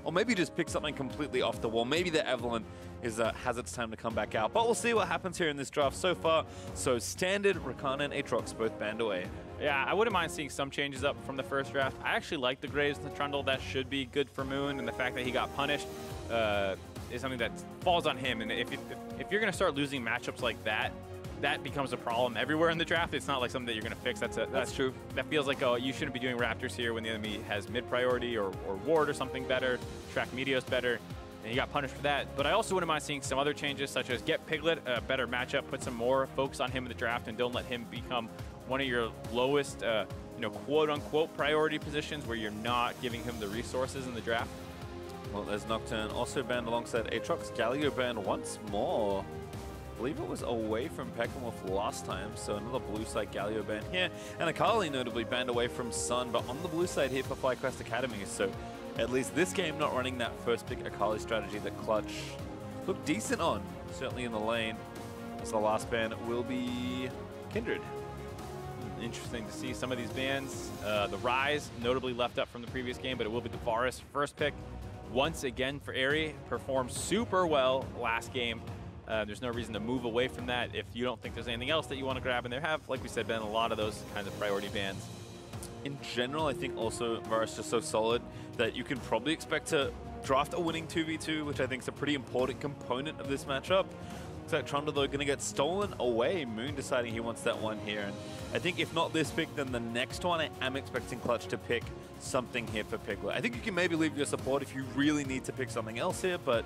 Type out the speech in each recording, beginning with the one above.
or maybe just pick something completely off the wall. Maybe the Evelyn has its time to come back out. But we'll see what happens here in this draft so far. So Standard, Rakan, and Aatrox both banned away. Yeah, I wouldn't mind seeing some changes up from the first draft. I actually like the Graves and the Trundle. That should be good for Moon, and the fact that he got punished is something that falls on him. And if you're going to start losing matchups like that, that becomes a problem everywhere in the draft. It's not like something that you're going to fix. That's true. That feels like, oh, you shouldn't be doing Raptors here when the enemy has mid-priority or Ward or something better, track Meteos better, and you got punished for that. But I also wouldn't mind seeing some other changes, such as get Piglet a better matchup, put some more focus on him in the draft, and don't let him become one of your lowest, quote-unquote priority positions where you're not giving him the resources in the draft. Well, there's Nocturne also banned alongside Aatrox. Galio banned once more. I believe it was away from Peckenwolf last time, so another blue side Galio ban here. And Akali notably banned away from Sun, but on the blue side here for FlyQuest Academy. So at least this game not running that first pick Akali strategy that Clutch looked decent on, certainly in the lane. So the last ban will be Kindred. Interesting to see some of these bans. The Rise notably left up from the previous game, but it will be the Varus first pick. Once again for Aerie, performed super well last game. There's no reason to move away from that if you don't think there's anything else that you want to grab. And there have, like we said, been a lot of those kinds of priority bans. In general, I think also Varus is so solid that you can probably expect to draft a winning 2v2, which I think is a pretty important component of this matchup. Looks like Trundle, though, going to get stolen away. Moon deciding he wants that one here. And I think if not this pick, then the next one, I am expecting Clutch to pick something here for Piglet. I think you can maybe leave your support if you really need to pick something else here, but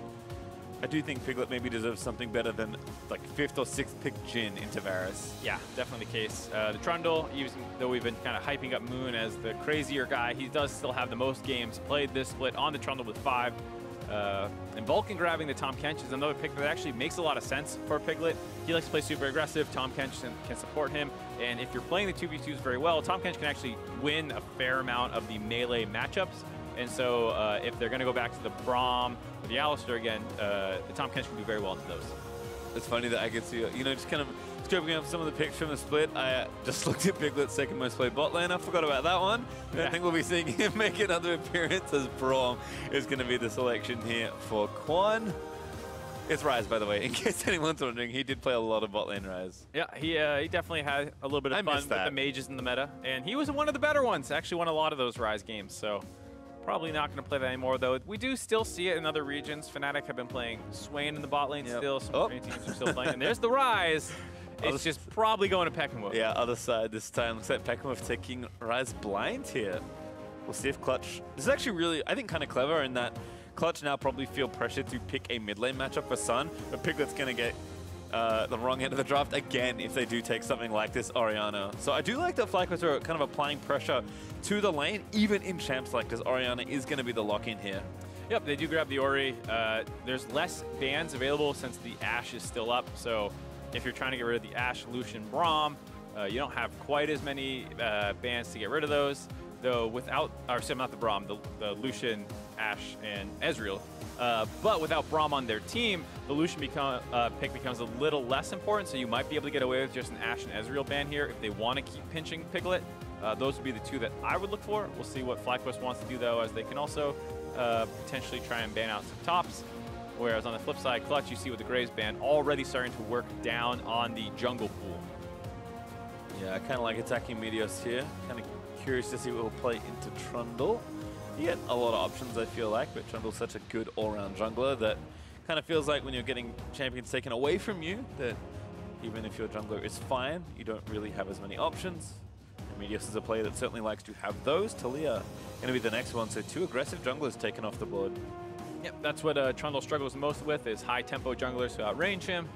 I do think Piglet maybe deserves something better than like 5th or 6th pick Jhin into Varus. Yeah, definitely the case. The Trundle, though we've been kind of hyping up Moon as the crazier guy, he does still have the most games played this split on the Trundle with 5. And Vulcan grabbing the Tahm Kench is another pick that actually makes a lot of sense for Piglet. He likes to play super aggressive. Tahm Kench can support him. And if you're playing the 2v2s very well, Tahm Kench can actually win a fair amount of the melee matchups. And so if they're going to go back to the Braum or the Alistar again, the Tahm Kench can do very well into those. It's funny that I could see, just kind of scoping up some of the picks from the split. I just looked at Piglet's second most played bot lane. I forgot about that one. Yeah. I think we'll be seeing him make another appearance as Braum is going to be the selection here for Quan. It's Rise, by the way, in case anyone's wondering. He did play a lot of bot lane Rise. Yeah, he definitely had a little bit of fun with the mages in the meta. And he was one of the better ones. Actually won a lot of those Rise games, so probably not going to play that anymore, though. We do still see it in other regions. Fnatic have been playing Swain in the bot lane still. Some Korean teams are still playing. And there's the Rise. It's just probably going to Peckenwolf. Yeah, other side this time. Looks like Peckenwolf taking Rise blind here. We'll see if Clutch... This is actually really, I think, kind of clever in that Clutch now probably feel pressured to pick a mid lane matchup for Sun, but Piglet's going to get the wrong end of the draft again if they do take something like this Orianna. So I do like that FlyQuest are kind of applying pressure to the lane, even in champs like this. Orianna is going to be the lock-in here. Yep, they do grab the Ori. There's less bans available since the Ashe is still up, so if you're trying to get rid of the Ashe, Lucian, Braum, you don't have quite as many bans to get rid of those, though without, or sorry, not the Braum, the Lucian, Ashe, and Ezreal. But without Braum on their team, the Lucian pick becomes a little less important, so you might be able to get away with just an Ashe and Ezreal ban here if they want to keep pinching Piglet. Those would be the two that I would look for. We'll see what FlyQuest wants to do, though, as they can also potentially try and ban out some tops. Whereas on the flip side, Clutch, you see with the Graves ban already starting to work down on the jungle pool. Yeah, I kind of like attacking Meteos here. Kind of curious to see what will play into Trundle. You get a lot of options, I feel like, but Trundle's such a good all-round jungler that kind of feels like when you're getting champions taken away from you, that even if your jungler is fine, you don't really have as many options. And Meteos is a player that certainly likes to have those. Taliyah going to be the next one, so 2 aggressive junglers taken off the board. Yep, that's what Trundle struggles most with, is high-tempo junglers who outrange him.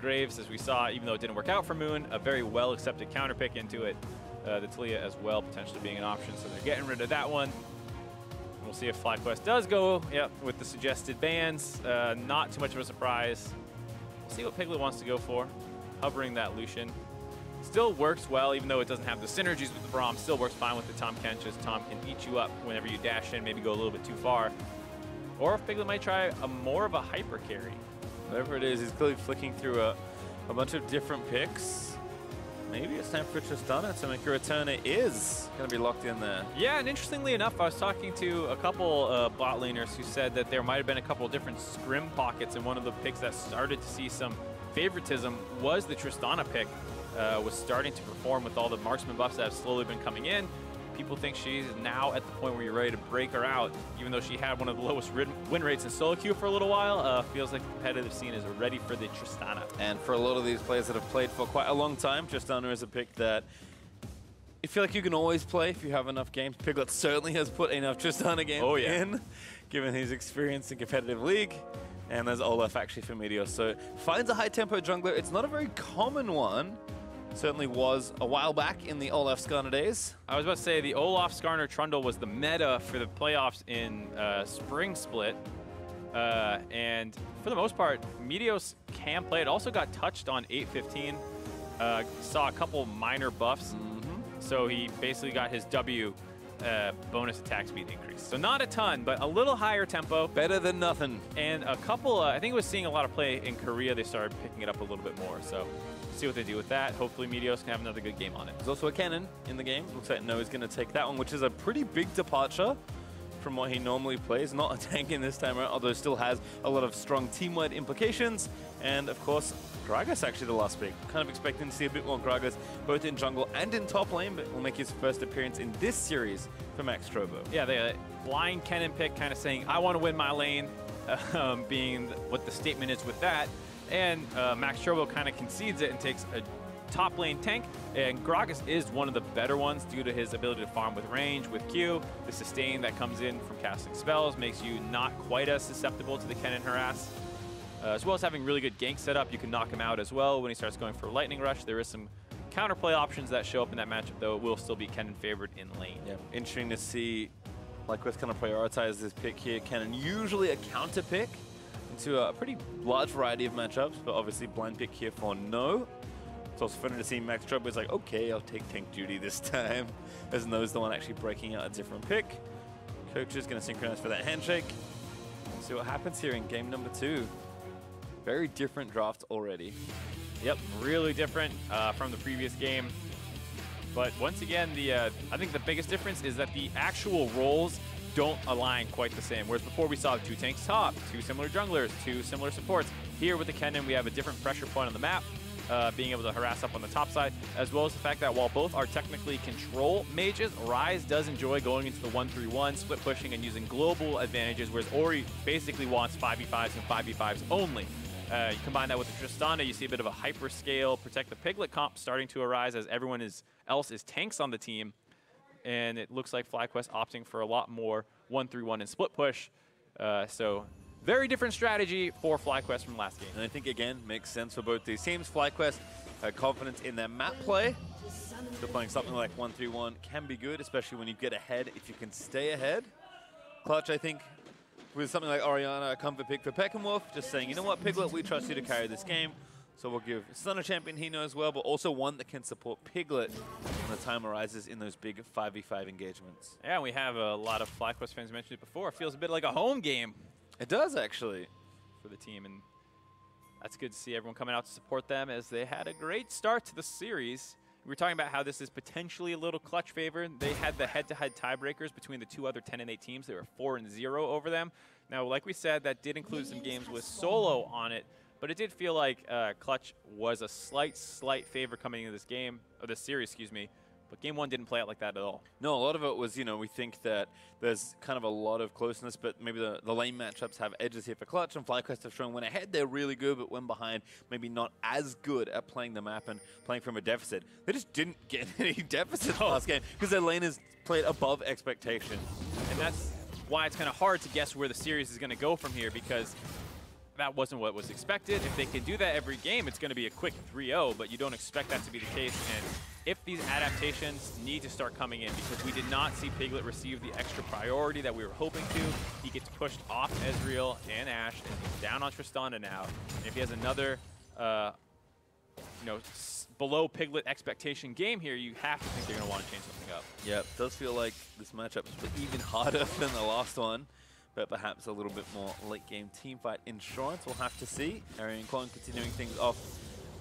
Graves, as we saw, even though it didn't work out for Moon, a very well-accepted counterpick into it. The Taliyah as well, potentially being an option, so they're getting rid of that one. We'll see if FlyQuest does go with the suggested bans. Not too much of a surprise. We'll see what Piglet wants to go for. Hovering that Lucian. Still works well, even though it doesn't have the synergies with the Braum. Still works fine with the Tahm Kench, as Tahm can eat you up whenever you dash in, maybe go a little bit too far. Or if Piglet might try more of a hyper carry. Whatever it is, he's clearly flicking through a bunch of different picks. Maybe it's time for Tristana to make a return. It is going to be locked in there. Yeah, and interestingly enough, I was talking to a couple bot laners who said that there might have been a couple of different scrim pockets, and one of the picks that started to see some favoritism was the Tristana pick. Was starting to perform with all the marksman buffs that have slowly been coming in. People think she's now at the point where you're ready to break her out, even though she had one of the lowest win rates in solo queue for a little while. Feels like the competitive scene is ready for the Tristana. And for a lot of these players that have played for quite a long time, Tristana is a pick that you feel like you can always play if you have enough games. Piglet certainly has put enough Tristana games in, given his experience in competitive league. And there's Olaf actually for Meteor. So finds a high-tempo jungler. It's not a very common one. Certainly was a while back in the Olaf Skarner days. I was about to say the Olaf Skarner Trundle was the meta for the playoffs in Spring Split. And for the most part, Meteos can play. It also got touched on 8:15. Saw a couple minor buffs. So he basically got his W bonus attack speed increase. So not a ton, but a little higher tempo. Better than nothing. And a couple, I think it was seeing a lot of play in Korea. They started picking it up a little bit more. So see what they do with that. Hopefully Meteos can have another good game on it. There's also a cannon in the game. Looks like Noah's going to take that one, which is a pretty big departure from what he normally plays. Not a tank in this time around, although still has a lot of strong team-wide implications. And of course, Gragas actually the last pick. Kind of expecting to see a bit more Gragas, both in jungle and in top lane, but will make his first appearance in this series for Max Strobo. Yeah, the blind cannon pick kind of saying, I want to win my lane, being what the statement is with that. And Max Strobo kind of concedes it and takes a top lane tank, and Gragas is one of the better ones due to his ability to farm with range, with Q. The sustain that comes in from casting spells makes you not quite as susceptible to the Kennen harass. As well as having really good gank setup, you can knock him out as well when he starts going for Lightning Rush. There is some counterplay options that show up in that matchup, though it will still be Kennen favored in lane. Yeah, interesting to see FlyQuest kind of prioritize this pick here. Kennen usually a counter pick into a pretty large variety of matchups, but obviously blind pick here for No. It's also funny to see Max Strobo is like, okay, I'll take tank duty this time, as No's the one actually breaking out a different pick. Coach is going to synchronize for that handshake. See what happens here in game number 2. Very different draft already. Yep, really different from the previous game. But once again, I think the biggest difference is that the actual roles don't align quite the same. Whereas before we saw 2 tanks top, 2 similar junglers, 2 similar supports. Here with the Kennen, we have a different pressure point on the map, being able to harass up on the top side, as well as the fact that while both are technically control mages, Ryze does enjoy going into the 1-3-1, split pushing and using global advantages, whereas Ori basically wants 5v5s and 5v5s only. You combine that with the Tristana, you see a bit of a hyper-scale protect the Piglet comp starting to arise as everyone else is tanks on the team. And it looks like FlyQuest opting for a lot more 1-3-1 and split push. So very different strategy for FlyQuest from last game. And I think, again, makes sense for both these teams. FlyQuest had confidence in their map play. So playing something like 1-3-1 can be good, especially when you get ahead, if you can stay ahead. Clutch, I think, with something like Orianna, a comfort pick for Peckenwolf, just saying, you know what, Piglet, we trust you to carry this game. So we'll give Sun a champion he knows well, but also one that can support Piglet when the time arises in those big 5v5 engagements. Yeah, we have a lot of FlyQuest fans mentioned it before. It feels a bit like a home game. It does, actually. For the team, and that's good to see everyone coming out to support them as they had a great start to the series. We were talking about how this is potentially a little Clutch favor. They had the head-to-head tiebreakers between the 2 other 10-8 teams. They were 4-0 over them. Now, like we said, that did include some games with Solo on it, but it did feel like Clutch was a slight favor coming into this game, or this series, excuse me. But game 1 didn't play out like that at all. No, a lot of it was, you know, we think that there's kind of a lot of closeness, but maybe the lane matchups have edges here for Clutch, and FlyQuest have shown when ahead they're really good, but when behind, maybe not as good at playing the map and playing from a deficit. They just didn't get any deficits last game because their lane is played above expectation. And that's why it's kind of hard to guess where the series is going to go from here, because that wasn't what was expected. If they can do that every game, it's going to be a quick 3-0, but you don't expect that to be the case. And if these adaptations need to start coming in, because we did not see Piglet receive the extra priority that we were hoping to. He gets pushed off Ezreal and Ashe, and he's down on Tristana now. And if he has another, below Piglet expectation game here, you have to think they're going to want to change something up. Yeah, it does feel like this matchup is even harder than the last one, but perhaps a little bit more late-game teamfight insurance. We'll have to see. Arian Klon continuing things off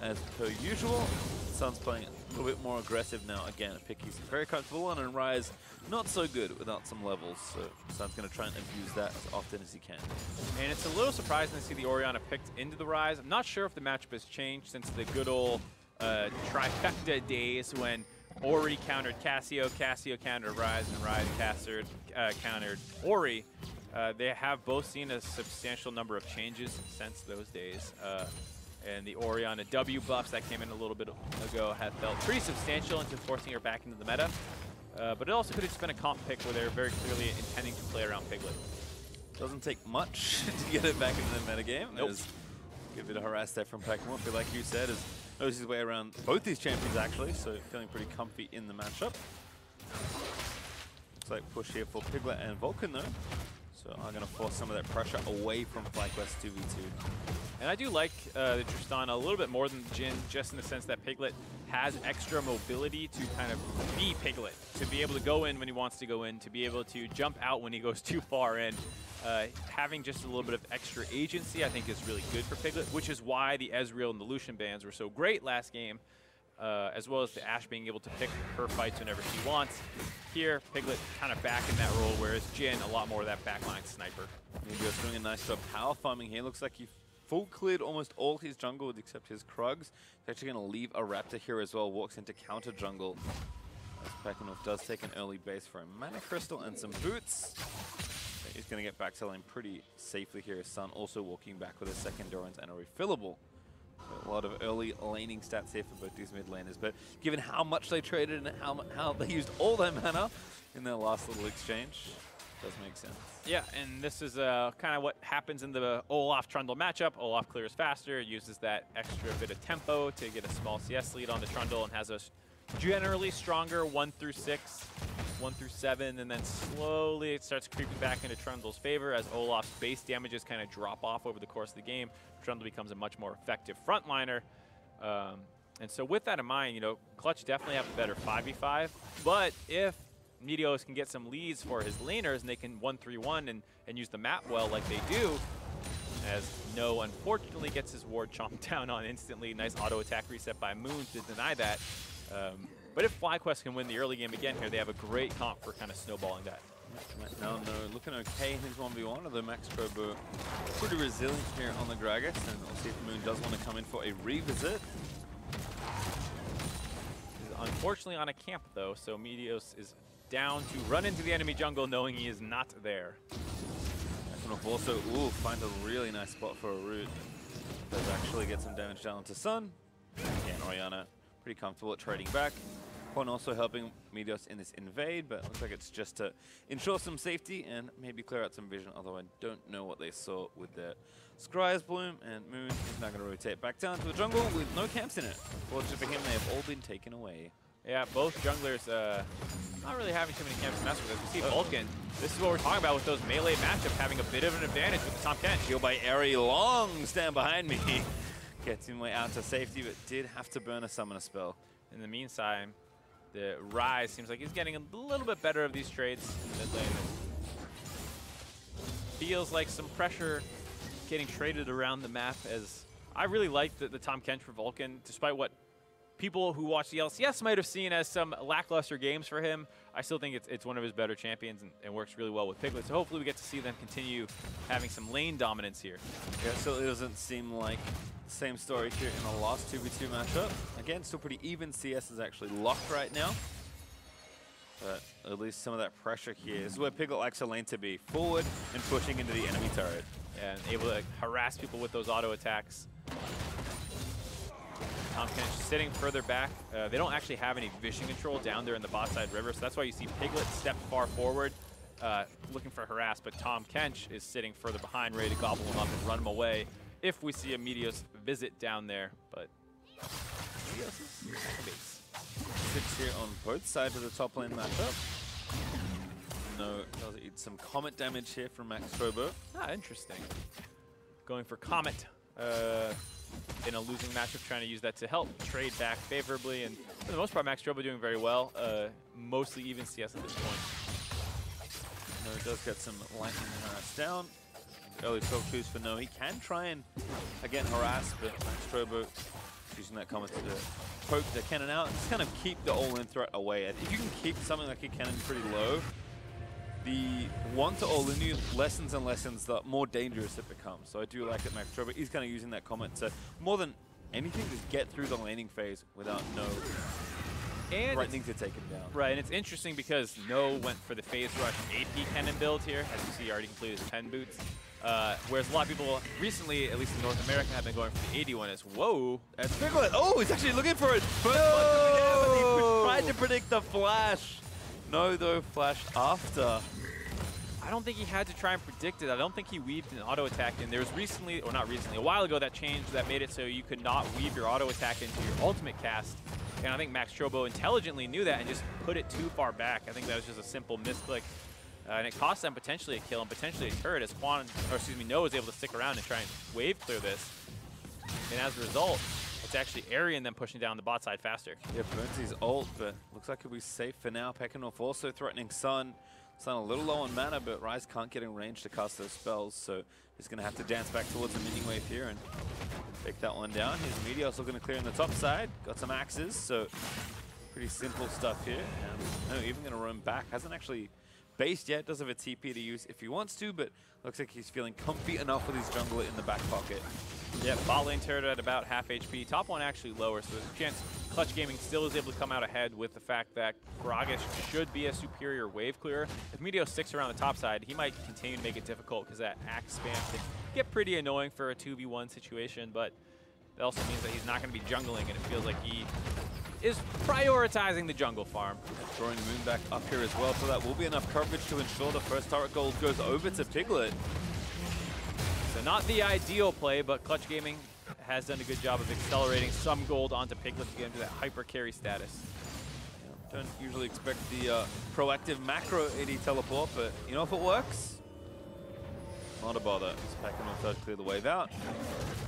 as per usual. Sun's playing a little bit more aggressive now. Again, a pick he's very comfortable on, and Rise not so good without some levels. So Sun's going to try and abuse that as often as he can. And it's a little surprising to see the Orianna picked into the Rise. I'm not sure if the matchup has changed since the good old trifecta days when Ori countered Cassio, Cassio countered Rise, and Rise countered Ori. They have both seen a substantial number of changes since those days. And the Orianna W buffs that came in a little bit ago have felt pretty substantial into forcing her back into the meta. But it also could have just been a comp pick where they're very clearly intending to play around Piglet. Doesn't take much to get it back into the metagame. Nope. Give it a harass there from Pekmore. Feel like you said, knows his way around both these champions actually, so feeling pretty comfy in the matchup. Looks like push here for Piglet and Vulcan though. So I'm going to force some of that pressure away from FlyQuest 2v2. And I do like the Tristana a little bit more than Jhin, just in the sense that Piglet has extra mobility to kind of be Piglet, to be able to go in when he wants to go in, to be able to jump out when he goes too far in. Having just a little bit of extra agency, I think, is really good for Piglet, which is why the Ezreal and the Lucian bans were so great last game, as well as the Ashe being able to pick her fights whenever she wants. Here, Piglet kind of back in that role, whereas Jhin, a lot more of that backline sniper. Meteor's doing a nice job power farming here. Looks like he full cleared almost all his jungle except his Krugs. He's actually going to leave a Raptor here as well, walks into counter jungle. As Pekkanov does take an early base for a Mana Crystal and some boots. He's going to get back to lane pretty safely here. His Sun also walking back with a second Doran's and a refillable. So a lot of early laning stats here for both these mid laners, but given how much they traded and how they used all their mana in their last little exchange, does make sense. Yeah, and this is kind of what happens in the Olaf-Trundle matchup. Olaf clears faster, uses that extra bit of tempo to get a small CS lead on the Trundle, and has a generally stronger 1 through 6, 1 through 7, and then slowly it starts creeping back into Trundle's favor as Olaf's base damages kind of drop off over the course of the game. Trundle becomes a much more effective frontliner. And so with that in mind, you know, Clutch definitely have a better 5v5, but if Meteos can get some leads for his laners and they can 1-3-1 and use the map well like they do, as No unfortunately gets his ward chomped down on instantly. Nice auto attack reset by Moon to deny that. But if FlyQuest can win the early game again here, they have a great comp for kind of snowballing that. No, looking okay in his 1v1, although Max Trobo pretty resilient here on the Gragas, and we'll see if Moon does want to come in for a revisit. He's unfortunately on a camp though, so Meteos is down to run into the enemy jungle knowing he is not there. Also, find a really nice spot for a root. Does actually get some damage down to Sun. Again, Orianna pretty comfortable at trading back. Quan also helping Meteos in this invade, but looks like it's just to ensure some safety and maybe clear out some vision, although I don't know what they saw with their Scryer's Bloom, and Moon is now going to rotate back down to the jungle with no camps in it. Fortunately for him, they have all been taken away. Yeah, both junglers not really having too many camps to mess with. As we see Vulcan, this is what we're talking about with those melee matchups, having a bit of an advantage with the Tahm Kench. Heal by Airy, long stand behind me. Gets him way out to safety, but did have to burn a summoner spell. In the meantime, the Rise seems like he's getting a little bit better of these trades in the mid lane. Feels like some pressure getting traded around the map, as I really like the Tahm Kench for Vulcan, despite what people who watch the LCS might have seen as some lackluster games for him. I still think it's one of his better champions and works really well with Piglet. So hopefully we get to see them continue having some lane dominance here. Yeah, so it doesn't seem like the same story here in the last 2v2 matchup. Again, still pretty even. CS is actually locked right now. But at least some of that pressure here is where Piglet likes a lane to be. Forward and pushing into the enemy turret. Yeah, and able to harass people with those auto attacks. Tahm Kench sitting further back. They don't actually have any vision control down there in the bot side river, so that's why you see Piglet step far forward, looking for harass, but Tahm Kench is sitting further behind, ready to gobble him up and run him away if we see a Meteos visit down there, but Meteos is base. 6 here on both sides of the top lane matchup. No, does eat some Comet damage here from Max Trobo. Ah, interesting. Going for Comet. In a losing matchup, trying to use that to help trade back favorably, and for the most part, Max Trobo doing very well. Mostly even CS at this point. No, it does get some lightning harass down. Early talk twos for No. He can try and again harass, but Max Trobo Using that comment to poke the cannon out and just kind of keep the all-in threat away. And if you can keep something like a cannon pretty low, the one to all-in you lessens and lessens, the more dangerous it becomes. So I do like that MarkZ is kind of using that comment to, more than anything, just get through the laning phase without no threatening to take him down. Right, and it's interesting because No went for the phase rush AP cannon build here. As you see, he already completed his 10 boots. Whereas a lot of people recently, at least in North America, have been going for the 81 as whoa. That's Piglet. Oh, he's actually looking for it. First he tried to predict the flash. No, though, flashed after. I don't think he had to try and predict it. I don't think he weaved an auto attack in. There was recently, or not recently, a while ago that changed that made it so you could not weave your auto attack into your ultimate cast. And I think MarkZ intelligently knew that and just put it too far back. I think that was just a simple misclick. And it cost them potentially a kill and potentially a turret as No was able to stick around and try and wave clear this. And as a result, it's actually Arian them pushing down the bot side faster. Yeah, burns his ult, but looks like he'll be safe for now. Pekanoff also threatening Sun. Sun a little low on mana, but Ryze can't get in range to cast those spells, so he's going to have to dance back towards the minion wave here and take that one down. His Meteor's looking to clear on the top side. Got some axes, so pretty simple stuff here. No, even going to roam back. Hasn't actually based yet. Does have a TP to use if he wants to, but looks like he's feeling comfy enough with his jungler in the back pocket. Yeah, bot lane turret at about half HP. Top one actually lower, so there's a chance Clutch Gaming still is able to come out ahead with the fact that Gragas should be a superior wave clearer. If Meteor sticks around the top side, he might continue to make it difficult because that axe spam can get pretty annoying for a 2v1 situation, but that also means that he's not going to be jungling, and it feels like he is prioritizing the jungle farm. Drawing Moon back up here as well, so that will be enough coverage to ensure the first turret gold goes over to Piglet. So not the ideal play, but Clutch Gaming has done a good job of accelerating some gold onto Piglet to get him to that hyper carry status. Yeah, don't usually expect the proactive macro AD teleport, but you know if it works, not a bother. Pekanoff does clear the wave out.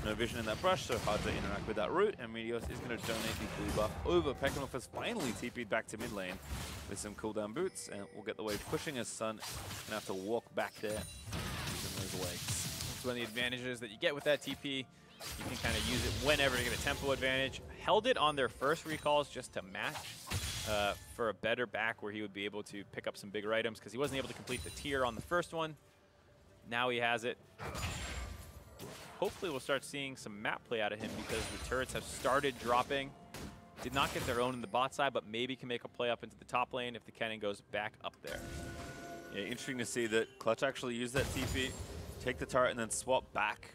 No vision in that brush, so hard to interact with that root, and Meteos is going to donate the blue buff over. Pekanoff has finally TP'd back to mid lane with some cooldown boots, and we'll get the wave pushing as Sun gonna have to walk back there using those waves. One of the advantages that you get with that TP, you can kind of use it whenever to get a tempo advantage. Held it on their first recalls just to match for a better back where he would be able to pick up some bigger items because he wasn't able to complete the tier on the first one. Now he has it. Hopefully we'll start seeing some map play out of him because the turrets have started dropping. Did not get their own in the bot side, but maybe can make a play up into the top lane if the cannon goes back up there. Yeah, interesting to see that Clutch actually used that TP, take the turret, and then swap back.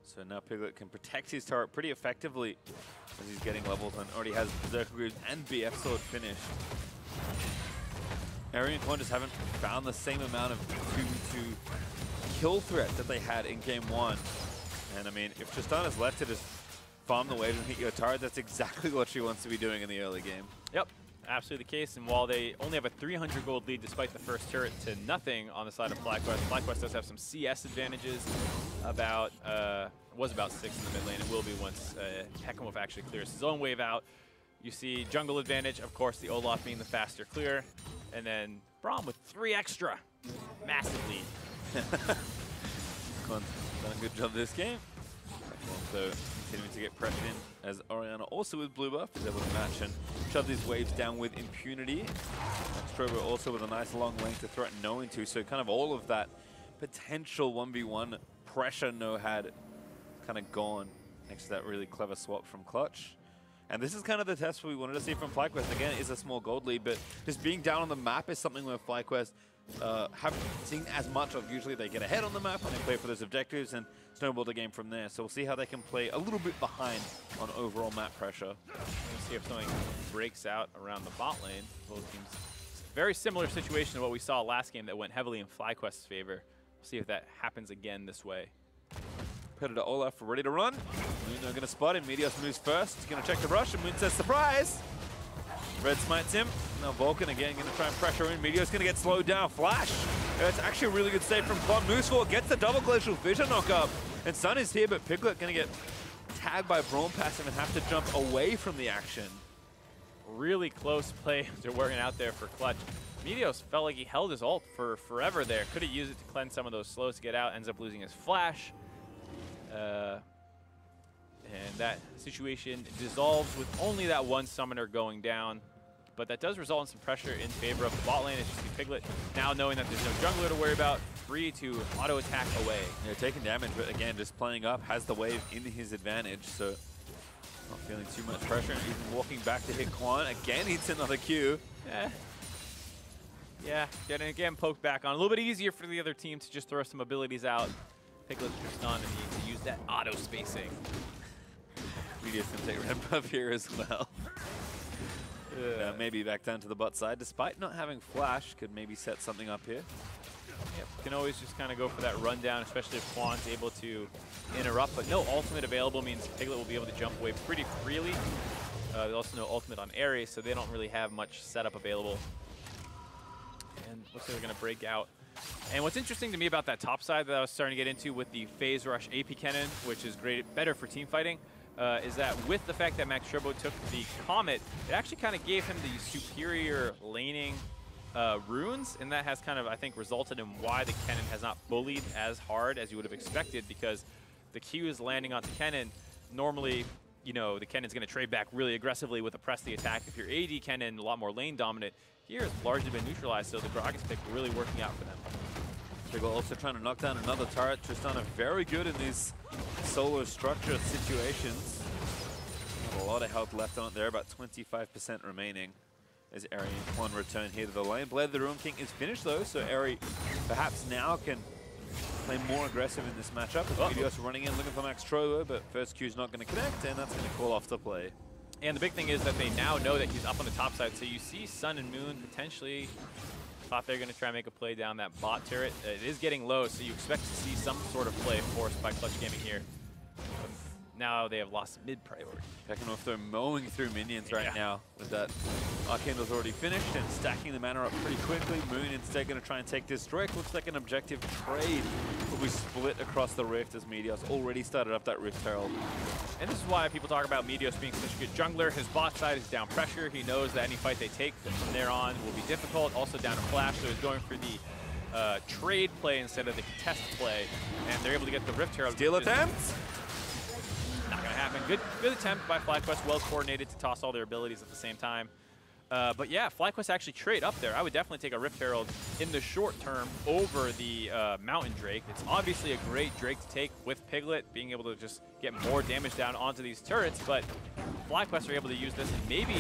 So now Piglet can protect his turret pretty effectively as he's getting levels and already has Berserker Greaves and BF Sword finished. Arian Corn just haven't found the same amount of 2v2 kill threat that they had in game one. And I mean, if Tristana's left to just farm the wave and hit your turret, that's exactly what she wants to be doing in the early game. Yep. Absolutely the case, and while they only have a 300 gold lead despite the first turret to nothing on the side of FlyQuest, FlyQuest does have some CS advantages. Was about 6 in the mid lane. It will be once Pekanoff actually clears his own wave out. You see jungle advantage, of course, the Olaf being the faster clear, and then Braum with 3 extra. Massive lead. Done a good job this game. Also continuing to get pressure in as Orianna also with blue buff is able to match and shove these waves down with impunity. Strobo also with a nice long lane to threaten No into, so kind of all of that potential 1v1 pressure No had kind of gone next to that really clever swap from Clutch. And this is kind of the test we wanted to see from FlyQuest. Again, it is a small gold lead, but just being down on the map is something where FlyQuest haven't seen as much of. Usually they get ahead on the map and they play for those objectives and snowball the game from there. So we'll see how they can play a little bit behind on overall map pressure. We'll see if something breaks out around the bot lane. Both teams, very similar situation to what we saw last game that went heavily in FlyQuest's favor. We'll see if that happens again this way. Predator Olaf ready to run. Moon are going to spot him. Meteos moves first. He's going to check the rush, and Moon says, surprise! Red smites him. Now Vulcan again going to try and pressure in. Meteor's going to get slowed down. Flash! It's actually a really good save from Clon. Moves forward, gets the double glacial vision knock up. And Sun is here, but Piglet going to get tagged by Braum passive and have to jump away from the action. Really close play they're working out there for Clutch. Meteos felt like he held his ult for forever there. Could have used it to cleanse some of those slows to get out. Ends up losing his flash. And that situation dissolves with only that one summoner going down. But that does result in some pressure in favor of the bot lane. It's just the Piglet now knowing that there's no jungler to worry about, free to auto attack away. Yeah, taking damage, but again, just playing up, has the wave in his advantage, so not feeling too much pressure. And even walking back to hit Quan. Again, hits another Q. Yeah, getting again poked back on. A little bit easier for the other team to just throw some abilities out. Piglet's just on the need to use that auto spacing. Media's gonna take red buff here as well. Maybe back down to the bot side, despite not having flash, could maybe set something up here. Yep, can always just kind of go for that rundown, especially if Quan's able to interrupt, but no ultimate available means Piglet will be able to jump away pretty freely. There's also no ultimate on Ares, so they don't really have much setup available. And looks like they're going to break out. And what's interesting to me about that top side that I was starting to get into with the phase rush AP cannon, which is better for team fighting, is that with the fact that Max Turbo took the Comet, it actually kind of gave him the superior laning runes, and that has kind of, I think, resulted in why the cannon has not bullied as hard as you would have expected, because the Q is landing on the cannon. Normally, you know, the cannon's going to trade back really aggressively with a press the attack. If your AD cannon, a lot more lane dominant, here it's largely been neutralized, so the Gragas pick really working out for them. Piglet also trying to knock down another turret. Tristana very good in these solo structure situations. Not a lot of health left on it there, about 25% remaining as Eri and Quan return here to the lane. Blade the Ruin King is finished though, so Eri perhaps now can play more aggressive in this matchup. Meteos running in looking for Max Trovo, but first Q's not going to connect, and that's going to call off the play. And the big thing is that they now know that he's up on the top side, so you see Sun and Moon potentially thought they're going to try and make a play down that bot turret. It is getting low, so you expect to see some sort of play forced by Clutch Gaming here. But now they have lost mid priority. Checking off, they're mowing through minions right now with that. Arcandel's already finished and stacking the mana up pretty quickly. Moon instead going to try and take this Drake. Looks like an objective trade will be split across the Rift as Meteos already started up that Rift Herald. And this is why people talk about Meteos being such a good jungler. His bot side is down pressure. He knows that any fight they take from there on will be difficult. Also down a flash, so he's going for the trade play instead of the contest play. And they're able to get the Rift Herald. Steal attempt? Not going to happen. Good attempt by FlyQuest. Well coordinated to toss all their abilities at the same time. But yeah, FlyQuest actually trade up there. I would definitely take a Rift Herald in the short term over the Mountain Drake. It's obviously a great Drake to take with Piglet, being able to just get more damage down onto these turrets, but FlyQuest are able to use this and maybe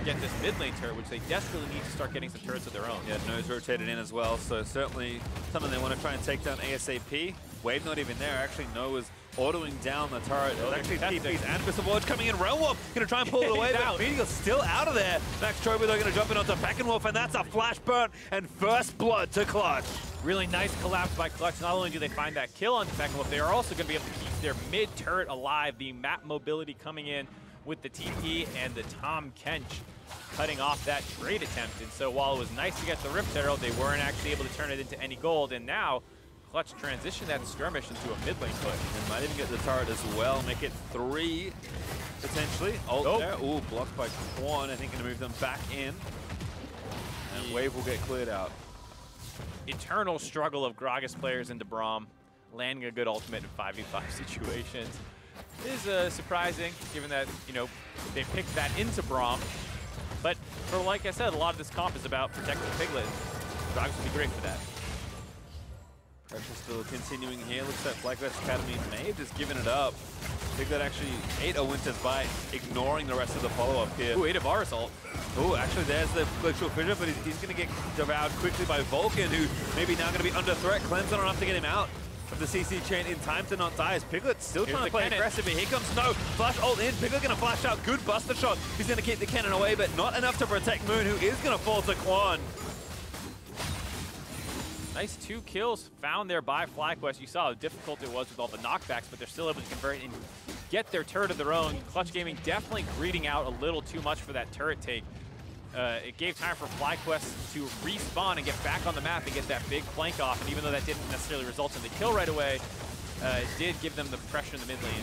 get this mid lane turret, which they desperately need to start getting some turrets of their own. Yeah, nose rotated in as well, so certainly something they want to try and take down ASAP. Wave not even there, actually Noah's autoing down the turret. Actually TP's and Abyss of Lodge coming in. Realm Warp gonna try and pull it away, but Meteor's still out of there. Max Trovo they're gonna jump in onto Beckenwolf, and that's a flash burn and first blood to Clutch. Really nice collapse by Clutch. Not only do they find that kill on Beckenwolf, they are also gonna be able to keep their mid turret alive. The map mobility coming in with the TP and the Tom Kench cutting off that trade attempt. And so while it was nice to get the Rift Herald, they weren't actually able to turn it into any gold. And now Clutch transition that skirmish into a mid lane push. And might even get the turret as well, make it 3 potentially. Ult there. Ooh, blocked by Quan. I think gonna move them back in. And Wave will get cleared out. Eternal struggle of Gragas players into Braum, landing a good ultimate in 5v5 situations. It is surprising, given that, you know, they picked that into Braum. But for, like I said, a lot of this comp is about protecting Piglet. Gragas would be great for that. Pressure still continuing here. Looks like FlyQuest Academy may have just given it up. Piglet actually ate a Winter's Bite, ignoring the rest of the follow-up here. Ooh, ate a Varus ult. Ooh, actually there's the Glacial Fissure, but he's going to get devoured quickly by Vulcan, who maybe now going to be under threat. Clem's not enough to get him out of the CC chain in time to not die, as Piglet's still trying to play aggressive. Here comes Snow. Flash ult in. Piglet going to flash out. Good buster shot. He's going to keep the cannon away, but not enough to protect Moon, who is going to fall to Quan. Nice 2 kills found there by FlyQuest. You saw how difficult it was with all the knockbacks, but they're still able to convert and get their turret of their own. Clutch Gaming definitely greeding out a little too much for that turret take. It gave time for FlyQuest to respawn and get back on the map and get that big flank off, and even though that didn't necessarily result in the kill right away, it did give them the pressure in the mid lane.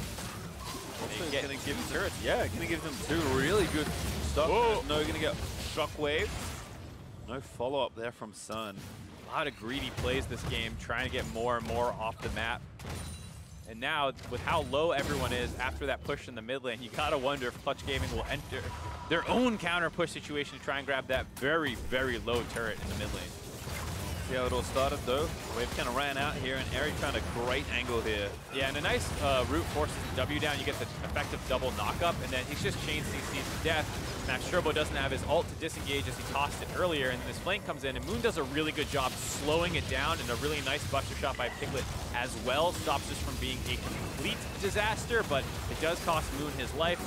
Also gonna give them turrets. Yeah, gonna give them 2 really good stuff. No, gonna get Shockwave. No follow-up there from Sun. A lot of greedy plays this game, trying to get more and more off the map. And now, with how low everyone is after that push in the mid lane, you gotta wonder if Clutch Gaming will enter their own counter push situation to try and grab that very, very low turret in the mid lane. See how it all started though. Wave kind of ran out here, and Eri found a great angle here. Yeah, and a nice root forces the W down. You get the effective double knockup, and then he's just chain CC to death. Max Turbo doesn't have his ult to disengage as he tossed it earlier, and this flank comes in, and Moon does a really good job slowing it down, and a really nice buster shot by Piglet as well. Stops this from being a complete disaster, but it does cost Moon his life.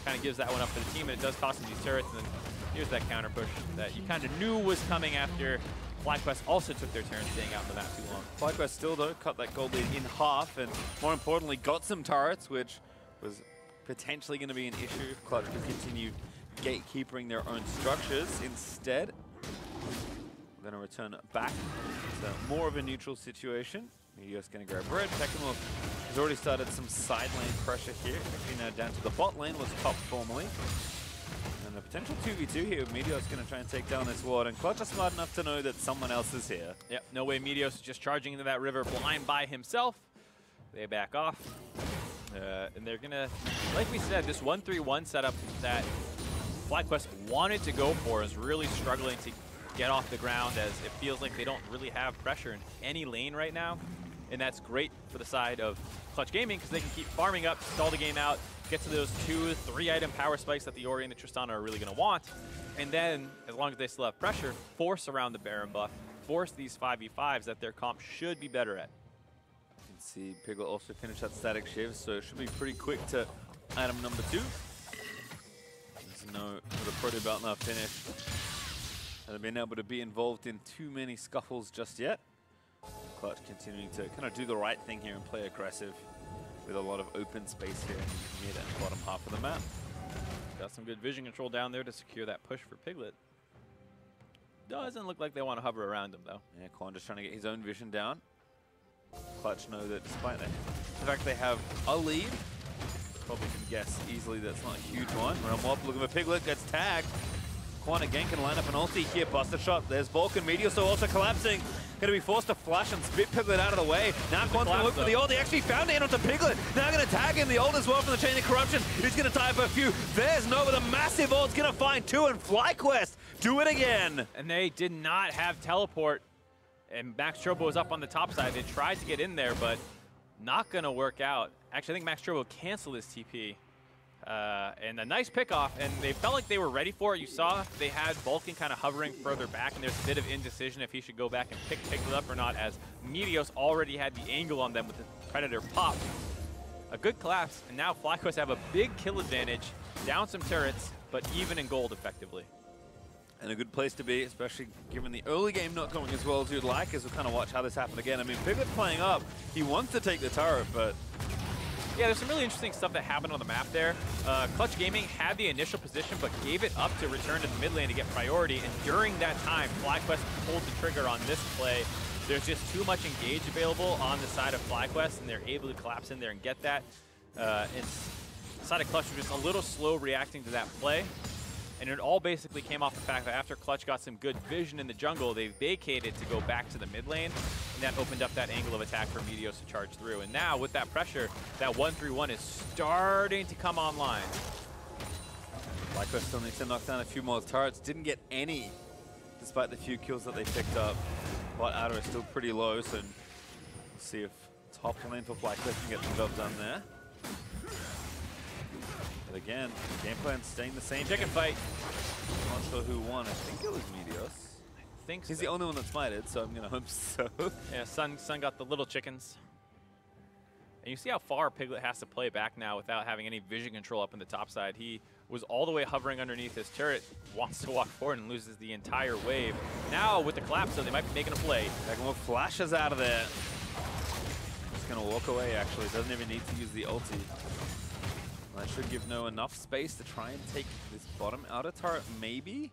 Kind of gives that one up for the team, and it does cost him these turrets, and then here's that counter push that you kind of knew was coming after FlyQuest also took their turn staying out in the map too long. FlyQuest still, though, cut that gold lead in half, and more importantly, got some turrets, which was potentially going to be an issue if Clutch could continue gatekeeping their own structures. Instead, we're going to return back to more of a neutral situation. Meteor's going to grab red. Tekkenwolf has already started some side lane pressure here. Actually now down to the bot lane, was top formally. And a potential 2v2 here. Meteor's going to try and take down this ward, and Clutch are smart enough to know that someone else is here. Yep, no way Meteor's is just charging into that river blind by himself. They back off. And they're going to, like we said, this 1-3-1 setup that FlyQuest wanted to go for is really struggling to get off the ground, as it feels like they don't really have pressure in any lane right now. And that's great for the side of Clutch Gaming because they can keep farming up, stall the game out, get to those 2-3 item power spikes that the Ori and the Tristana are really going to want. And then, as long as they still have pressure, force around the Baron buff, force these 5v5s that their comp should be better at. You can see Piglet also finished that static shiv, so it should be pretty quick to item number 2. There's no sort of proto belt now finished. Haven't been able to be involved in too many scuffles just yet. Clutch continuing to kind of do the right thing here and play aggressive with a lot of open space here in mid and bottom half of the map. Got some good vision control down there to secure that push for Piglet. Doesn't look like they want to hover around him though. Yeah, Quan just trying to get his own vision down. Clutch know that despite the fact they have a lead, probably can guess easily that's not a huge one. Realm Warp looking for Piglet, gets tagged. Quan again can line up an ulti here, buster shot. There's Vulcan, Meteor so also collapsing. Going to be forced to flash and spit Piglet out of the way. Now Quan's going to look for the ult. They actually found it onto Piglet. Now going to tag him. The ult as well from the Chain of Corruption. He's going to tie up a few. There's Nova, the massive ult's going to find 2, and FlyQuest do it again. And they did not have teleport. And Max Turbo was up on the top side. They tried to get in there, but not going to work out. Actually, I think Max Turbo canceled his TP. And a nice pickoff, and they felt like they were ready for it. You saw they had Vulcan kind of hovering further back, and there's a bit of indecision if he should go back and pick Piglet up or not, as Meteos already had the angle on them with the Predator pop. A good collapse, and now FlyQuest have a big kill advantage, down some turrets, but even in gold effectively. And a good place to be, especially given the early game not going as well as you'd like, as we'll kind of watch how this happen again. I mean, Piglet playing up, he wants to take the turret, but yeah, there's some really interesting stuff that happened on the map there. Clutch Gaming had the initial position, but gave it up to return to the mid lane to get priority. And during that time, FlyQuest pulled the trigger on this play. There's just too much engage available on the side of FlyQuest, and they're able to collapse in there and get that. And the side of Clutch was just a little slow reacting to that play. And it all basically came off the fact that after Clutch got some good vision in the jungle, they vacated to go back to the mid lane, and that opened up that angle of attack for Meteos to charge through. And now, with that pressure, that 1-3-1 is starting to come online. FlyQuest still needs to knock down a few more turrets. Didn't get any, despite the few kills that they picked up. Bot Outer is still pretty low, so we'll see if top lane for FlyQuest can get the job done there. But again, the game plan's staying the same. Chicken fight. Not sure who won. I think it was Meteos. I think so. He's the only one that's smited, so I'm going to hope so. Yeah, Sun got the little chickens. And you see how far Piglet has to play back now without having any vision control up in the top side. He was all the way hovering underneath his turret, wants to walk forward and loses the entire wave. Now, with the collapse, though, they might be making a play. Tekkenwolf flashes out of there. Just going to walk away, actually. Doesn't even need to use the ulti. That should give No enough space to try and take this bottom outer turret, maybe?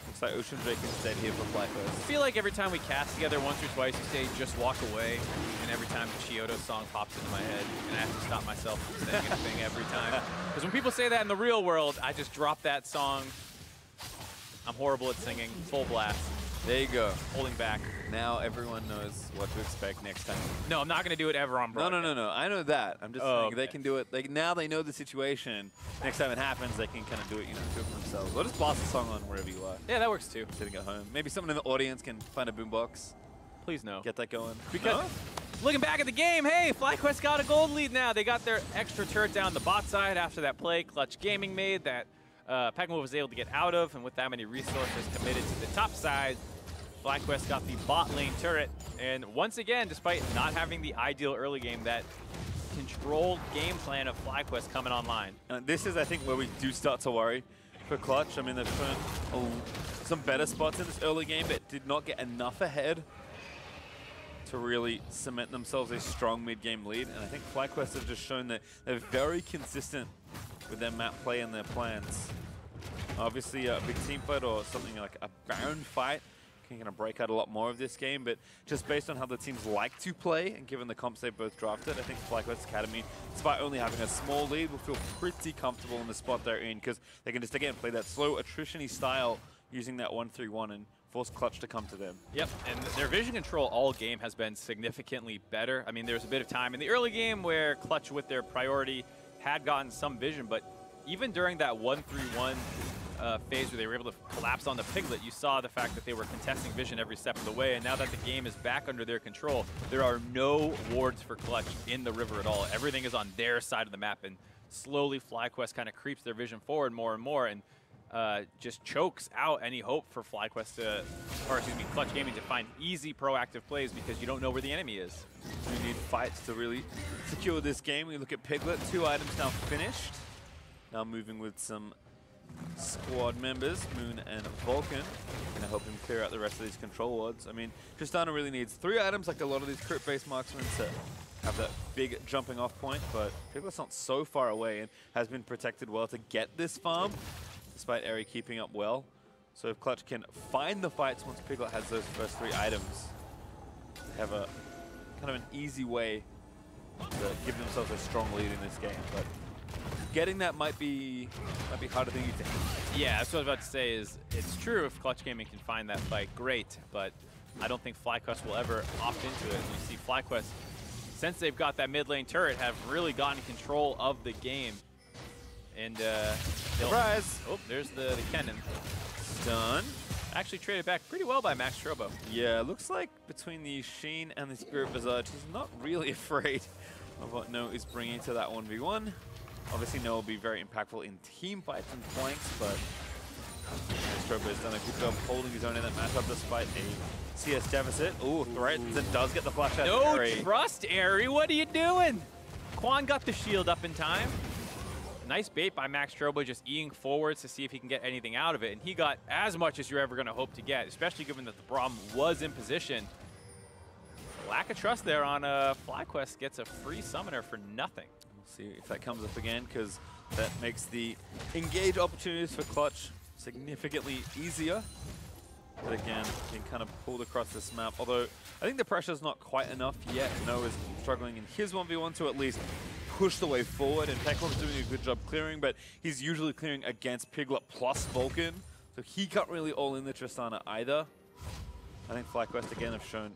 Looks like Ocean Drake is dead here for FlyQuest. I feel like every time we cast together once or twice, you say, just walk away. And every time the Chiodo song pops into my head, and I have to stop myself from saying anything every time. Because when people say that in the real world, I just drop that song. I'm horrible at singing, full blast. There you go. Holding back. Now everyone knows what to expect next time. No, I'm not going to do it ever on broadcast. No. I know that. I'm just saying they can do it. Now they know the situation. Next time it happens, they can kind of do it, do it for themselves. Or just blast a song on wherever you are. Yeah, that works too. Sitting at home. Maybe someone in the audience can find a boombox. Please no. Get that going. Because looking back at the game, hey, FlyQuest got a gold lead now. They got their extra turret down the bot side after that play Clutch Gaming made that Pekmove was able to get out of, and with that many resources committed to the top side, FlyQuest got the bot lane turret. And once again, despite not having the ideal early game, that controlled game plan of FlyQuest coming online. This is, I think, where we do start to worry for Clutch. I mean, they've shown some better spots in this early game, but did not get enough ahead to really cement themselves a strong mid-game lead. And I think FlyQuest have just shown that they're very consistent with their map play and their plans. Obviously, a big team fight or something like a Baron fight can kind of break out a lot more of this game, but just based on how the teams like to play and given the comps they've both drafted, I think FlyQuest Academy, despite only having a small lead, will feel pretty comfortable in the spot they're in because they can just, again, play that slow attrition-y style using that 1-3-1 and force Clutch to come to them. Yep, and their vision control all game has been significantly better. I mean, there was a bit of time in the early game where Clutch with their priority had gotten some vision, but even during that 1-3-1 phase where they were able to collapse on the Piglet, you saw the fact that they were contesting vision every step of the way, and now that the game is back under their control, there are no wards for Clutch in the river at all. Everything is on their side of the map, and slowly FlyQuest kind of creeps their vision forward more and more, and just chokes out any hope for FlyQuest Clutch Gaming to find easy proactive plays because you don't know where the enemy is. We need fights to really secure this game. We look at Piglet, 2 items now finished. Now moving with some squad members, Moon and Vulcan, gonna help him clear out the rest of these control wards. I mean, Tristana really needs 3 items like a lot of these crit-based marksmen to have that big jumping off point, but Piglet's not so far away and has been protected well to get this farm, despite Eri keeping up well. So if Clutch can find the fights once Piglet has those first 3 items, they have a kind of an easy way to give themselves a strong lead in this game. But getting that might be harder than you think. Yeah, that's what I was about to say. Is it's true if Clutch Gaming can find that fight, great, but I don't think FlyQuest will ever opt into it. You see FlyQuest, since they've got that mid lane turret, have really gotten control of the game. And surprise! Oh, there's the cannon. Done. Actually traded back pretty well by Max Strobo. Yeah, it looks like between the Sheen and the Spirit Visage, he's not really afraid of what No is bringing to that 1v1. Obviously, No will be very impactful in team fights and flanks, but Strobo has done a good job holding his own in that matchup despite a CS deficit. Ooh, threatens and does get the flash out. No trust, Eri. What are you doing? Quan got the shield up in time. Nice bait by Max Strobo, just eating forwards to see if he can get anything out of it. And he got as much as you're ever going to hope to get, especially given that the Braum was in position. Lack of trust there on FlyQuest gets a free summoner for nothing. We'll see if that comes up again, because that makes the engage opportunities for Clutch significantly easier. But again, being kind of pulled across this map. Although I think the pressure's not quite enough yet. No is struggling in his 1v1 to at least push the way forward, and Peklov's doing a good job clearing, but he's usually clearing against Piglet plus Vulcan, so he can't really all in the Tristana either. I think FlyQuest again have shown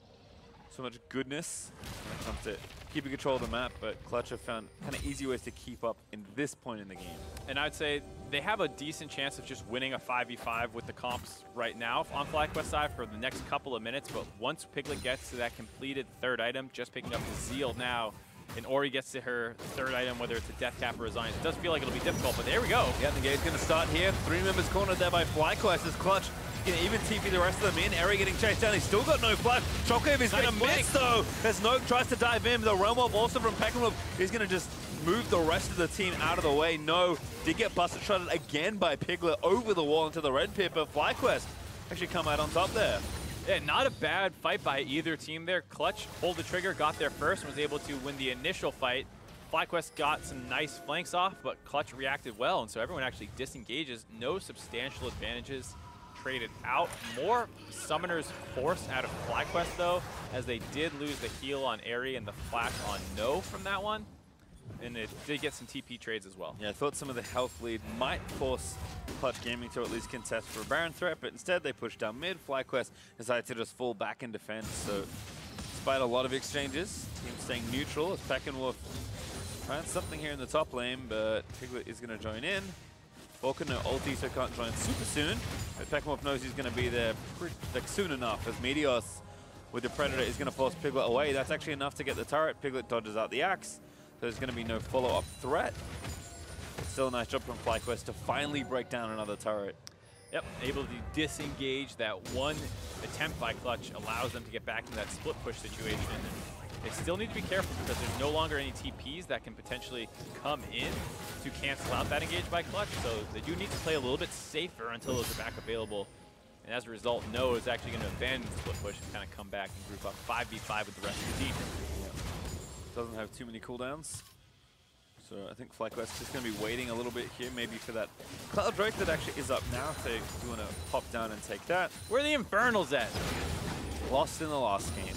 so much goodness when it comes to keeping control of the map, but Clutch have found kind of easy ways to keep up in this point in the game. And I'd say they have a decent chance of just winning a 5v5 with the comps right now on FlyQuest side for the next couple of minutes, but once Piglet gets to that completed 3rd item, just picking up the Zeal now, and Ori gets to her 3rd item, whether it's a Death Cap or a Resign. It does feel like it'll be difficult, but there we go. Yeah, the game's going to start here. 3 members cornered there by FlyQuest as Clutch can even TP the rest of them in. Eri getting chased down. He's still got no flash. Shockwave is going to miss, though, as Noak tries to dive in. The Realm Orb also from Pekmove is going to just move the rest of the team out of the way. No did get busted shotted again by Piglet over the wall into the red pit, but FlyQuest actually come out on top there. Yeah, not a bad fight by either team there. Clutch pulled the trigger, got there first, and was able to win the initial fight. FlyQuest got some nice flanks off, but Clutch reacted well, and so everyone actually disengages. No substantial advantages traded out. More summoners forced out of FlyQuest, though, as they did lose the heal on Eri and the flash on No from that one. and it did get some TP trades as well. Yeah, I thought some of the health lead might force Clutch Gaming to at least contest for a Baron threat, but instead they pushed down mid. FlyQuest decided to just fall back in defense. So despite a lot of exchanges, team staying neutral as Peckenwolf finds something here in the top lane, but Piglet is going to join in. Falcon no ulti, so can't join super soon, but Peckenwolf knows he's going to be there soon enough, as Meteos with the Predator is going to force Piglet away. That's actually enough to get the turret. Piglet dodges out the axe, so there's going to be no follow-up threat. Still a nice job from FlyQuest to finally break down another turret. Yep, able to disengage. That one attempt by Clutch allows them to get back into that split push situation. And they still need to be careful because there's no longer any TPs that can potentially come in to cancel out that engage by Clutch. So they do need to play a little bit safer until those are back available. And as a result, No is actually going to abandon the split push and kind of come back and group up 5v5 with the rest of the team. Yeah. Doesn't have too many cooldowns. So I think FlyQuest is going to be waiting a little bit here, maybe for that Cloud Drake that actually is up now. So if you want to pop down and take that. Where are the Infernals at? Lost in the last game.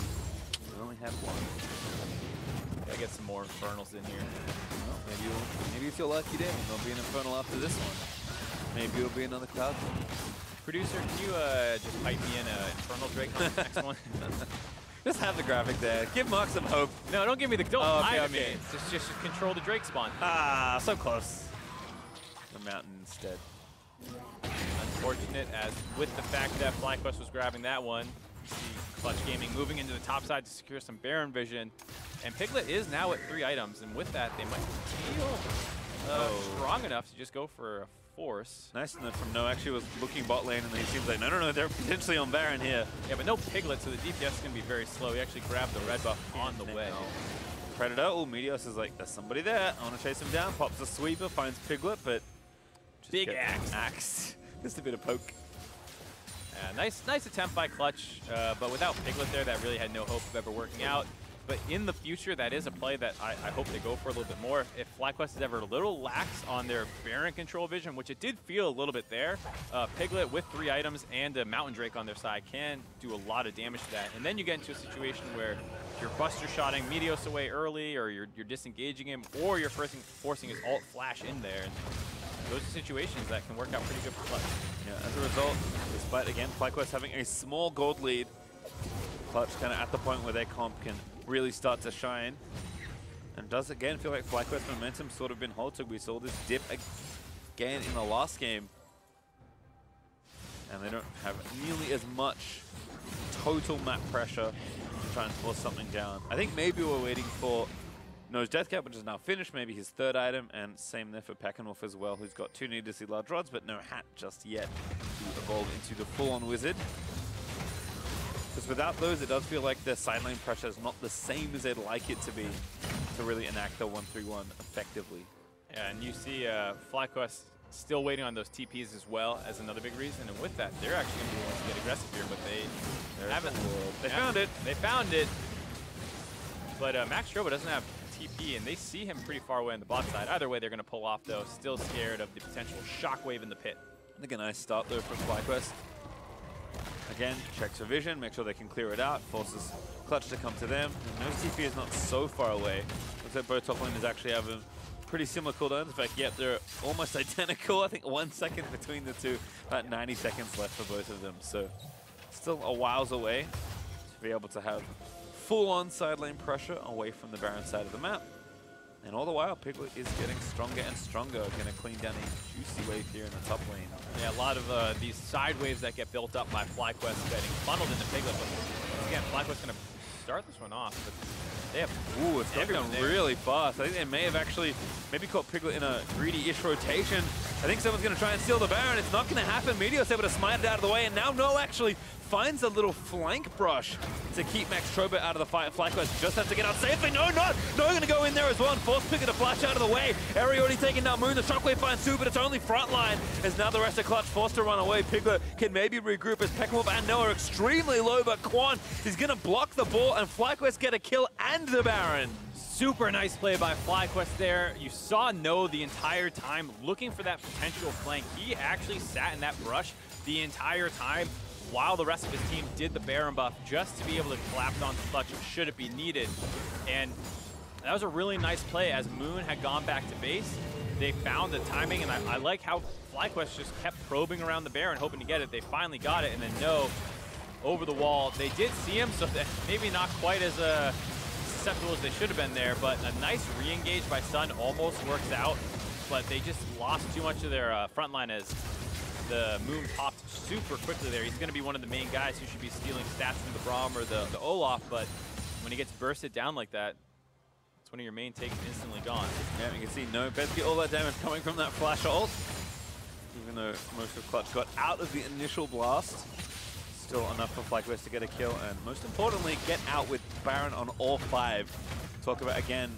We only had one. Gotta get some more Infernals in here. Well, maybe if you're lucky, then there'll be an Infernal after this one. Maybe it'll be another Cloud Drake. Producer, can you just pipe me in an Infernal Drake on the next one? Just have the graphic there. Give Mark some hope. No, don't give me the. Don't lie to me. Just control the Drake spawn. Ah, so close. The mountain instead. Unfortunate, as with the fact that FlyQuest was grabbing that one. See Clutch Gaming moving into the top side to secure some Baron vision. And Piglet is now at 3 items, and with that, they might feel strong enough to just go for a force. Nice enough from No. Actually was looking bot lane, and he seems like, no, they're potentially on Baron here. Yeah, but no Piglet, so the DPS is going to be very slow. He actually grabbed the red buff on the way. Predator, Meteos is like, there's somebody there. I want to chase him down. Pops the sweeper, finds Piglet, but just big axe. Just a bit of poke. Nice attempt by Clutch, but without Piglet there, that really had no hope of ever working out. But in the future, that is a play that I hope they go for a little bit more. If FlyQuest is ever a little lax on their Baron control vision, which it did feel a little bit there, Piglet with 3 items and a Mountain Drake on their side can do a lot of damage to that. And then you get into a situation where you're buster shotting Meteos away early, or you're disengaging him, or you're forcing his ult flash in there. And those are situations that can work out pretty good for Clutch. Yeah, as a result, despite, again, FlyQuest having a small gold lead, Clutch kind of at the point where their comp can really start to shine. And does again feel like FlyQuest momentum sort of been halted. We saw this dip again in the last game. And they don't have nearly as much total map pressure to try and force something down. I think maybe we're waiting for No's Death Cap, which is now finished, maybe his 3rd item, and same there for Peckenwolf as well, who's got 2 needlessly large rods, but no hat just yet to evolve into the full-on wizard. Because without those, it does feel like the side lane pressure is not the same as they'd like it to be to really enact the 1-3-1 effectively. Yeah, and you see FlyQuest still waiting on those TPs as well as another big reason. And with that, they're actually going to be the ones to get aggressive here, but they haven't. They found it. They found it. But Max Stroba doesn't have TP, and they see him pretty far away on the bot side. Either way, they're going to pull off, though. Still scared of the potential shockwave in the pit. I think a nice start, though, from FlyQuest. Again, checks for vision, make sure they can clear it out, forces Clutch to come to them. And No's TP is not so far away. Looks like both top laners actually have a pretty similar cooldowns. In fact, yep, they're almost identical. I think 1 second between the two, about 90 seconds left for both of them. So still a whiles away to be able to have full-on side lane pressure away from the Baron side of the map. And all the while, Piglet is getting stronger and stronger, going to clean down a juicy wave here in the top lane. Yeah, a lot of these side waves that get built up by FlyQuest getting funneled into Piglet. But again, FlyQuest going to start this one off, but they have. Ooh, it's going really fast. I think they may have actually maybe caught Piglet in a greedy-ish rotation. I think someone's going to try and steal the Baron. It's not going to happen. Meteos able to smite it out of the way, and now No actually finds a little flank brush to keep Max Stroba out of the fight. FlyQuest just have to get out safely. No going to go in there as well and force Piglet to flash out of the way. Eri already taking down Moon. The shockwave finds Sue, but it's only front line as now the rest of Clutch forced to run away. Piglet can maybe regroup as Peckenwolf and Noah are extremely low, but Quan is going to block the ball and FlyQuest get a kill and the Baron. Super nice play by FlyQuest there. You saw No the entire time looking for that potential flank. He actually sat in that brush the entire time while the rest of his team did the Baron buff just to be able to collapse onto Clutch should it be needed. And That was a really nice play as Moon had gone back to base. They found the timing, and I like how FlyQuest just kept probing around the Baron, hoping to get it. They finally got it, and then no, over the wall. They did see him, so that maybe not quite as susceptible as they should have been there, but a nice re-engage by Sun almost works out, but they just lost too much of their front line as the Moon popped super quickly there. He's going to be one of the main guys who should be stealing stats from the Braum or the Olaf, but when he gets bursted down like that, it's one of your main takes instantly gone. Yeah, you can see no basically all that damage coming from that flash ult. Even though most of Clutch got out of the initial blast, still enough for FlyQuest to get a kill, and most importantly, get out with Baron on all 5. Talk about, again,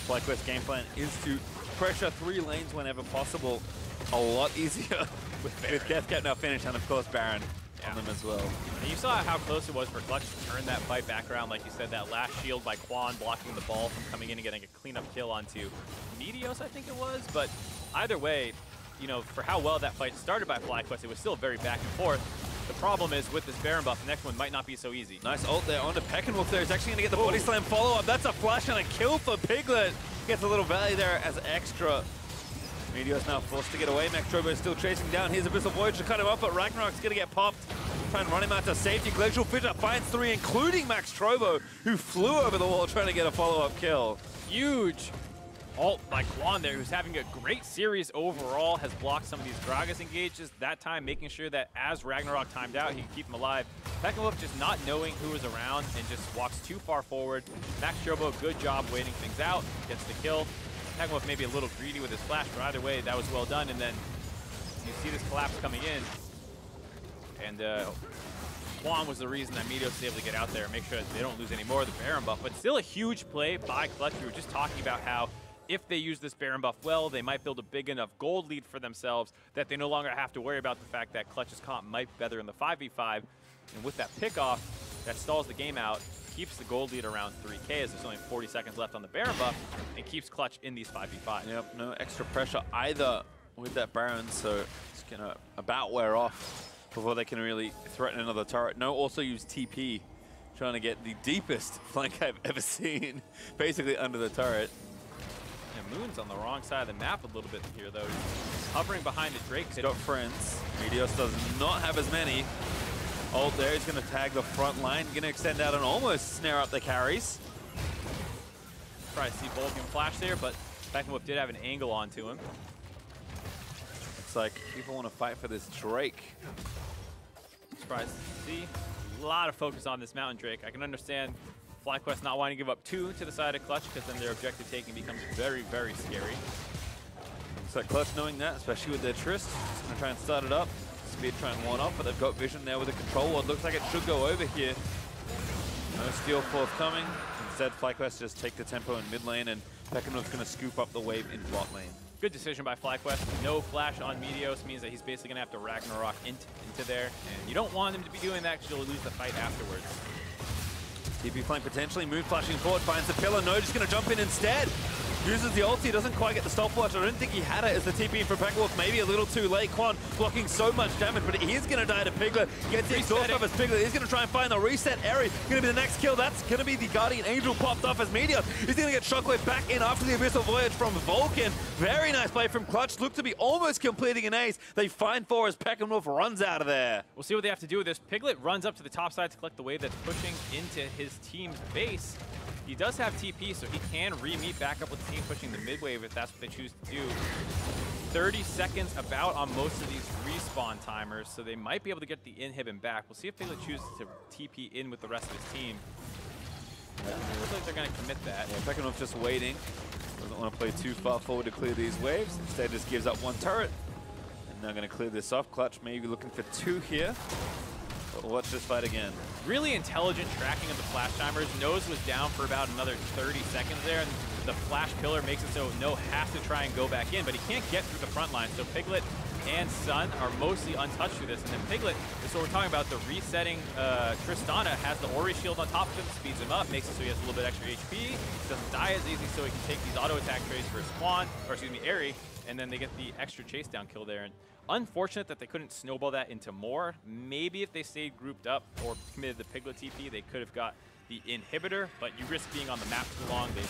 FlyQuest game plan is to pressure 3 lanes whenever possible. A lot easier with Death Cap now finished, and of course Baron on them as well. And you saw how close it was for Clutch to turn that fight back around. Like you said, that last shield by Quan blocking the ball from coming in and getting a cleanup kill onto Meteos, I think it was. But either way, you know, for how well that fight started by FlyQuest, it was still very back and forth. The problem is with this Baron buff, the next one might not be so easy. Nice ult there onto Peckenwolf there. He's actually going to get the body slam follow-up. That's a flash and a kill for Piglet. Gets a little value there as extra. Meteor's now forced to get away. MarkZ is still chasing down. Here's Abyssal Voyage to cut him up, but Ragnarok's going to get popped. Trying to run him out to safety. Glacial Fissure finds 3, including MarkZ, who flew over the wall trying to get a follow-up kill. Huge ult by Quan there, who's having a great series overall, has blocked some of these Gragas engages, that time making sure that as Ragnarok timed out, he could keep him alive. Peckenwolf just not knowing who was around and just walks too far forward. MarkZ, good job waiting things out, gets the kill. Peckenwolf maybe a little greedy with his flash, but either way, that was well done. And then you see this collapse coming in, and Quan was the reason that Meteos was able to get out there and make sure that they don't lose any more of the Baron buff. But still a huge play by Clutch. We were just talking about how if they use this Baron buff well, they might build a big enough gold lead for themselves that they no longer have to worry about the fact that Clutch's comp might be better in the 5v5. And with that pickoff, that stalls the game out, keeps the gold lead around 3K as there's only 40 seconds left on the Baron buff, and keeps Clutch in these 5v5. Yep, no extra pressure either with that Baron, so it's going to about wear off before they can really threaten another turret. No, also use TP, trying to get the deepest flank I've ever seen, basically under the turret. And Moon's on the wrong side of the map a little bit here, though. He's hovering behind the Drake. He's got friends. Meteos does not have as many. Ult there, he's going to tag the front line, going to extend out and almost snare up the carries. Try to see Vulcan flash there, but Peckenwolf did have an angle onto him. Looks like people want to fight for this Drake. Surprised to see a lot of focus on this Mountain Drake. I can understand FlyQuest not wanting to give up 2 to the side of Clutch, because then their objective taking becomes very, very scary. Looks like Clutch knowing that, especially with their Trist. Just going to try and start it up. Speed try and one up, but they've got vision there with the control ward. Looks like it should go over here. No steal forthcoming. Instead, FlyQuest just take the tempo in mid lane, and Peckenwolf's going to scoop up the wave in bot lane. Good decision by FlyQuest. No flash on Meteos means that he's basically going to have to Ragnarok into there, and you don't want him to be doing that because you'll lose the fight afterwards. TP flank potentially, Moon flashing forward, finds the pillar. No, just going to jump in instead. Uses the ulti, doesn't quite get the stopwatch. I don't think he had it as the TP for Peckenwolf. Maybe a little too late. Quan blocking so much damage, but he is going to die to Piglet. Gets the exhaust off as Piglet. He's going to try and find the reset. Eri going to be the next kill. That's going to be the Guardian Angel popped off as Meteor. He's going to get Shockwave back in after the Abyssal Voyage from Vulcan. Very nice play from Clutch. Looked to be almost completing an ace. They find 4 as Peckenwolf runs out of there. We'll see what they have to do with this. Piglet runs up to the top side to collect the wave that's pushing into his team's base. He does have TP, so he can re-meet back up with the team pushing the mid wave if that's what they choose to do. 30 seconds about on most of these respawn timers, so they might be able to get the inhib back. We'll see if Piglet chooses to TP in with the rest of his team. It looks like they're going to commit that. Yeah, Peckenwolf just waiting. Doesn't want to play too far forward to clear these waves. Instead, just gives up 1 turret. And they're going to clear this off. Clutch maybe looking for 2 here. But watch this fight again. Really intelligent tracking of the flash timers. Nose was down for about another 30 seconds there, and the flash pillar makes it so No has to try and go back in, but he can't get through the front line. So Piglet and Sun are mostly untouched through this, and then Piglet is what we're talking about. The resetting Tristana has the Ori shield on top of him, speeds him up, makes it so he has a little bit extra HP. Doesn't die as easy, so he can take these auto attack trades for Quan, or excuse me, Eri, and then they get the extra chase down kill there. And unfortunate that they couldn't snowball that into more. Maybe if they stayed grouped up or committed the Piglet TP, they could have got the inhibitor, but you risk being on the map too long. They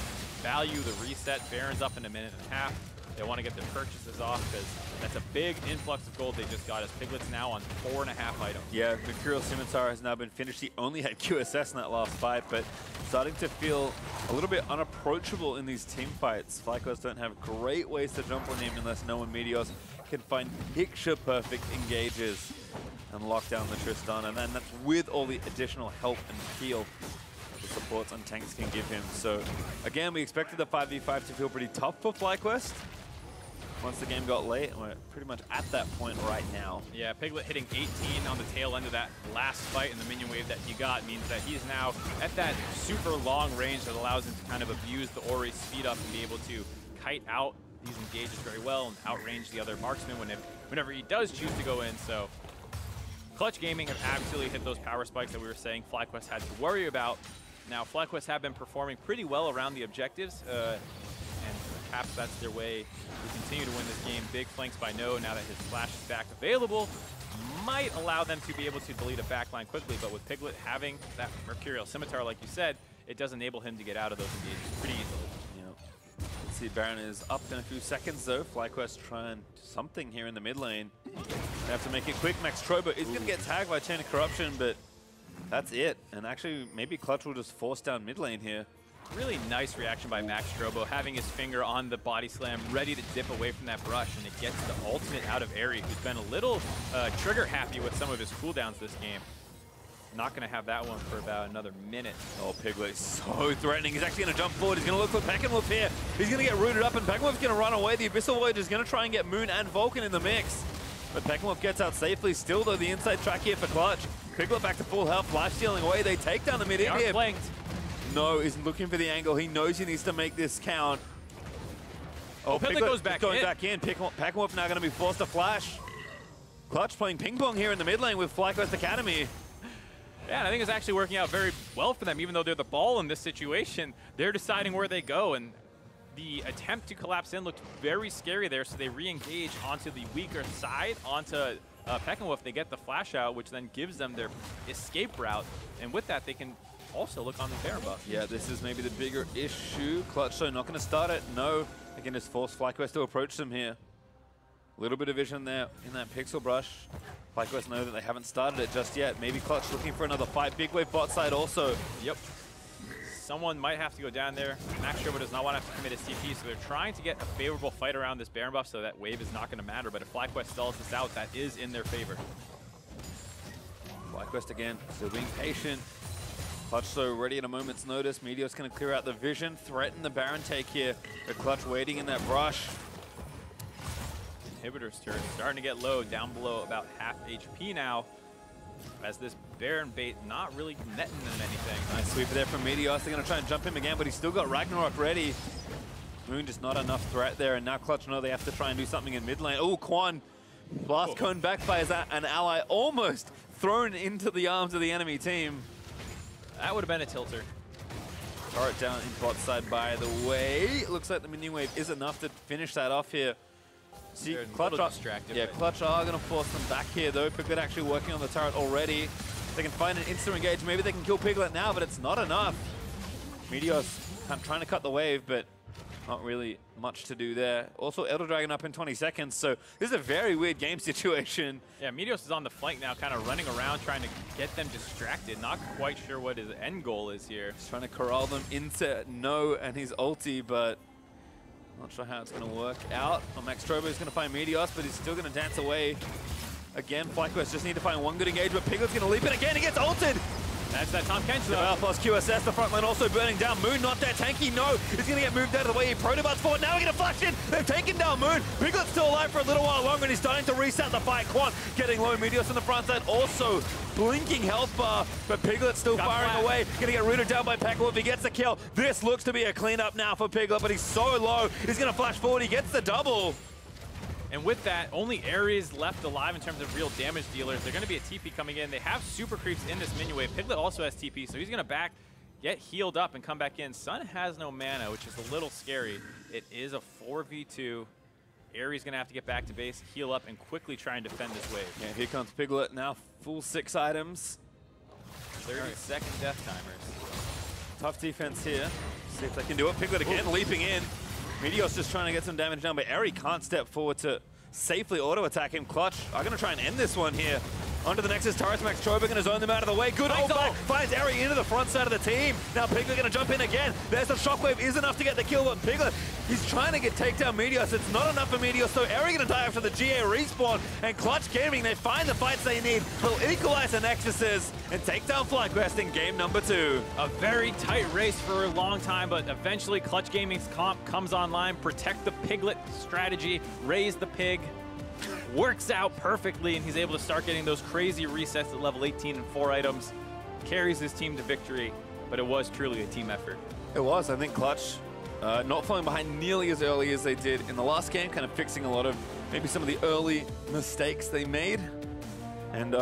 value the reset. Baron's up in a minute and a half. They want to get their purchases off because that's a big influx of gold they just got, as Piglet's now on 4.5 items. Yeah, Mercurial Scimitar has now been finished. He only had QSS in that last fight, but starting to feel a little bit unapproachable in these team fights. FlyQuest don't have great ways to jump on him unless no one Meteos can find picture-perfect engages and lock down the Tristan, and then that's with all the additional help and heal the supports and tanks can give him. So again, we expected the 5v5 to feel pretty tough for FlyQuest. Once the game got late, we're pretty much at that point right now. Yeah, Piglet hitting 18 on the tail end of that last fight, and the minion wave that he got means that he's now at that super long range that allows him to kind of abuse the Ori's speed up and be able to kite out these engages very well and outrange the other marksman whenever he does choose to go in. So Clutch Gaming have absolutely hit those power spikes that we were saying FlyQuest had to worry about. Now, FlyQuest have been performing pretty well around the objectives, and perhaps that's their way to continue to win this game. Big flanks by No, now that his flash is back available, might allow them to be able to delete a backline quickly, but with Piglet having that Mercurial Scimitar, like you said, it does enable him to get out of those engagements pretty easily. Let's see, Baron is up in a few seconds though. FlyQuest trying something here in the mid lane. They have to make it quick. MarkZ is going to get tagged by Chain of Corruption, but that's it. And actually, maybe Clutch will just force down mid lane here. Really nice reaction by MarkZ, having his finger on the body slam, ready to dip away from that brush, and it gets the ultimate out of Airy, who's been a little trigger happy with some of his cooldowns this game. Not going to have that one for about another minute. Oh, Piglet is so threatening. He's actually going to jump forward. He's going to look for Peckenwolf here. He's going to get rooted up, and Peckenwolf's going to run away. The Abyssal Void is going to try and get Moon and Vulcan in the mix. But Peckenwolf gets out safely. Still, though, the inside track here for Clutch. Piglet back to full health. Life stealing away. They take down the mid in here. Flanked. No, he's looking for the angle. He knows he needs to make this count. Oh, Piglet goes back going back in. Peckenwolf now going to be forced to flash. Clutch playing ping pong here in the mid lane with FlyQuest Academy. Yeah, and I think it's actually working out very well for them. Even though they're the ball in this situation, they're deciding where they go. And the attempt to collapse in looked very scary there, so they re-engage onto the weaker side, onto Peckenwolf. They get the flash out, which then gives them their escape route. And with that, they can also look on the Baron buff. Yeah, this is maybe the bigger issue. Clutch, so not going to start it. No, they can just force FlyQuest to approach them here. A little bit of vision there in that pixel brush. FlyQuest know that they haven't started it just yet. Maybe Clutch looking for another fight. Big wave bot side also. Yep. Someone might have to go down there. MarkZ does not want to have to commit his TP, so they're trying to get a favorable fight around this Baron buff, so that wave is not going to matter. But if FlyQuest stalls this out, that is in their favor. FlyQuest again, still being patient. Clutch so ready at a moment's notice. Meteor's going to clear out the vision, threaten the Baron take here. The Clutch waiting in that brush. Inhibitor's turret starting to get low, down below about half HP now, as this Baron bait not really netting them anything. Nice sweep there from Meteos. They're going to try and jump him again, but he's still got Ragnarok ready. Moon just not enough threat there, and now Clutch know they have to try and do something in mid lane. Oh, Quan, blast cone back by an ally, almost thrown into the arms of the enemy team. That would have been a tilter. Turret down in bot side, by the way. Looks like the minion wave is enough to finish that off here. See, Clutch distracted. Yeah, Clutch are going to force them back here, though. Piglet actually working on the turret already. They can find an instant engage. Maybe they can kill Piglet now, but it's not enough. Meteos trying to cut the wave, but not really much to do there. Also, Elder Dragon up in 20 seconds, so this is a very weird game situation. Yeah, Meteos is on the flank now, kind of running around, trying to get them distracted. Not quite sure what his end goal is here. He's trying to corral them into No and his ulti, but not sure how it's going to work out. MarkZ is going to find Meteos, but he's still going to dance away. Again, FlyQuest just need to find one good engage, but Piglet's going to leap in again. He gets ulted. That's that Tom Kench. No, plus QSS, the front line also burning down. Moon not that tanky. No, he's going to get moved out of the way. He Protobots forward. Now we're going to flash in. They've taken down Moon. Piglet's still alive for a little while longer, and he's starting to reset the fight. Quan getting low. Meteos on the front side also blinking health bar, but Piglet's still firing away. Going to get rooted down by Peckenwolf. He gets the kill. This looks to be a cleanup now for Piglet, but he's so low. He's going to flash forward. He gets the double. And with that, only Ares left alive in terms of real damage dealers. They're going to be a TP coming in. They have super creeps in this minion wave. Piglet also has TP, so he's going to get healed up and come back in. Sun has no mana, which is a little scary. It is a 4v2. Ares going to have to get back to base, heal up, and quickly try and defend this wave. Yeah, here comes Piglet now, full 6 items. 30-second death timers. Tough defense here. See if they can do it. Piglet again, leaping in. Meteor's just trying to get some damage down, but Eri can't step forward to safely auto-attack him. Clutch are going to try and end this one here. Onto the Nexus turrets, Max Trober going to zone them out of the way. Good ult back, finds Eri into the front side of the team. Now Piglet going to jump in again. There's the shockwave, is enough to get the kill, but Piglet, he's trying to get takedown Meteor, so it's not enough for Meteor, so Eri going to die after the GA respawn, and Clutch Gaming, they find the fights they need. They'll equalize the Nexuses and take down FlyQuest in game number 2. A very tight race for a long time, but eventually Clutch Gaming's comp comes online, protect the Piglet strategy, raise the pig. Works out perfectly, and he's able to start getting those crazy resets at level 18 and 4 items. Carries his team to victory, but it was truly a team effort. It was. I think Clutch not falling behind nearly as early as they did in the last game, kind of fixing a lot of maybe some of the early mistakes they made, and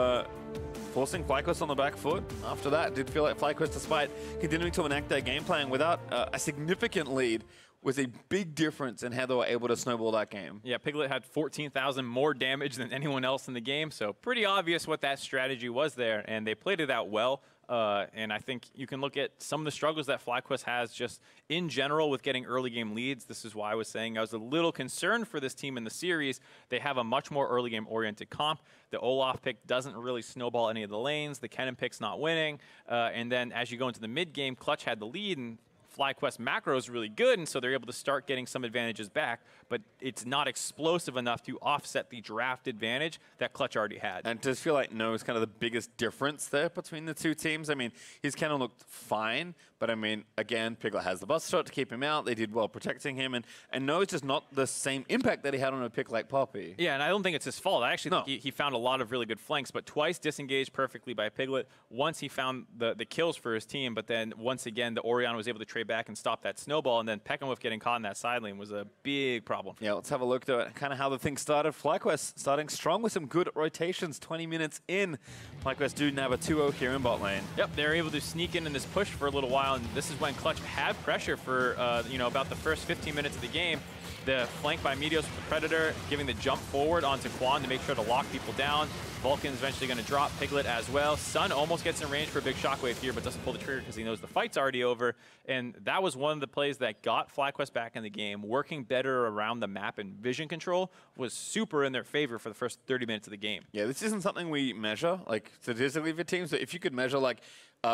forcing FlyQuest on the back foot. After that, it did feel like FlyQuest, despite continuing to enact their game plan without a significant lead, was a big difference in how they were able to snowball that game. Yeah, Piglet had 14,000 more damage than anyone else in the game, so pretty obvious what that strategy was there, and they played it out well. And I think you can look at some of the struggles that FlyQuest has just in general with getting early game leads. This is why I was saying I was a little concerned for this team in the series. They have a much more early game oriented comp. The Olaf pick doesn't really snowball any of the lanes. The Kennen pick's not winning. And then as you go into the mid game, Clutch had the lead, and FlyQuest macro is really good, and so they're able to start getting some advantages back, but it's not explosive enough to offset the draft advantage that Clutch already had. And does feel like No is kind of the biggest difference there between the two teams. I mean, he's kind of looked fine, but I mean, again, Piglet has the bust shot to keep him out. They did well protecting him, and No is just not the same impact that he had on a pick like Poppy. Yeah, and I don't think it's his fault. I actually think he found a lot of really good flanks, but twice disengaged perfectly by Piglet. Once he found the kills for his team, but then once again, the Orianna was able to trade back and stop that snowball, and then Peckenwolf getting caught in that side lane was a big problem. Yeah, let's have a look though at kind of how the thing started. FlyQuest starting strong with some good rotations 20 minutes in. FlyQuest do nab a 2-0 here in bot lane. Yep, they were able to sneak in this push for a little while, and this is when Clutch had pressure for about the first 15 minutes of the game. The flank by Meteos with the Predator, giving the jump forward onto Quan to make sure to lock people down. Vulcan's eventually going to drop Piglet as well. Sun almost gets in range for a big shockwave here, but doesn't pull the trigger because he knows the fight's already over. And that was one of the plays that got FlyQuest back in the game. Working better around the map and vision control was super in their favor for the first 30 minutes of the game. Yeah, this isn't something we measure, like, statistically for teams, but if you could measure, like,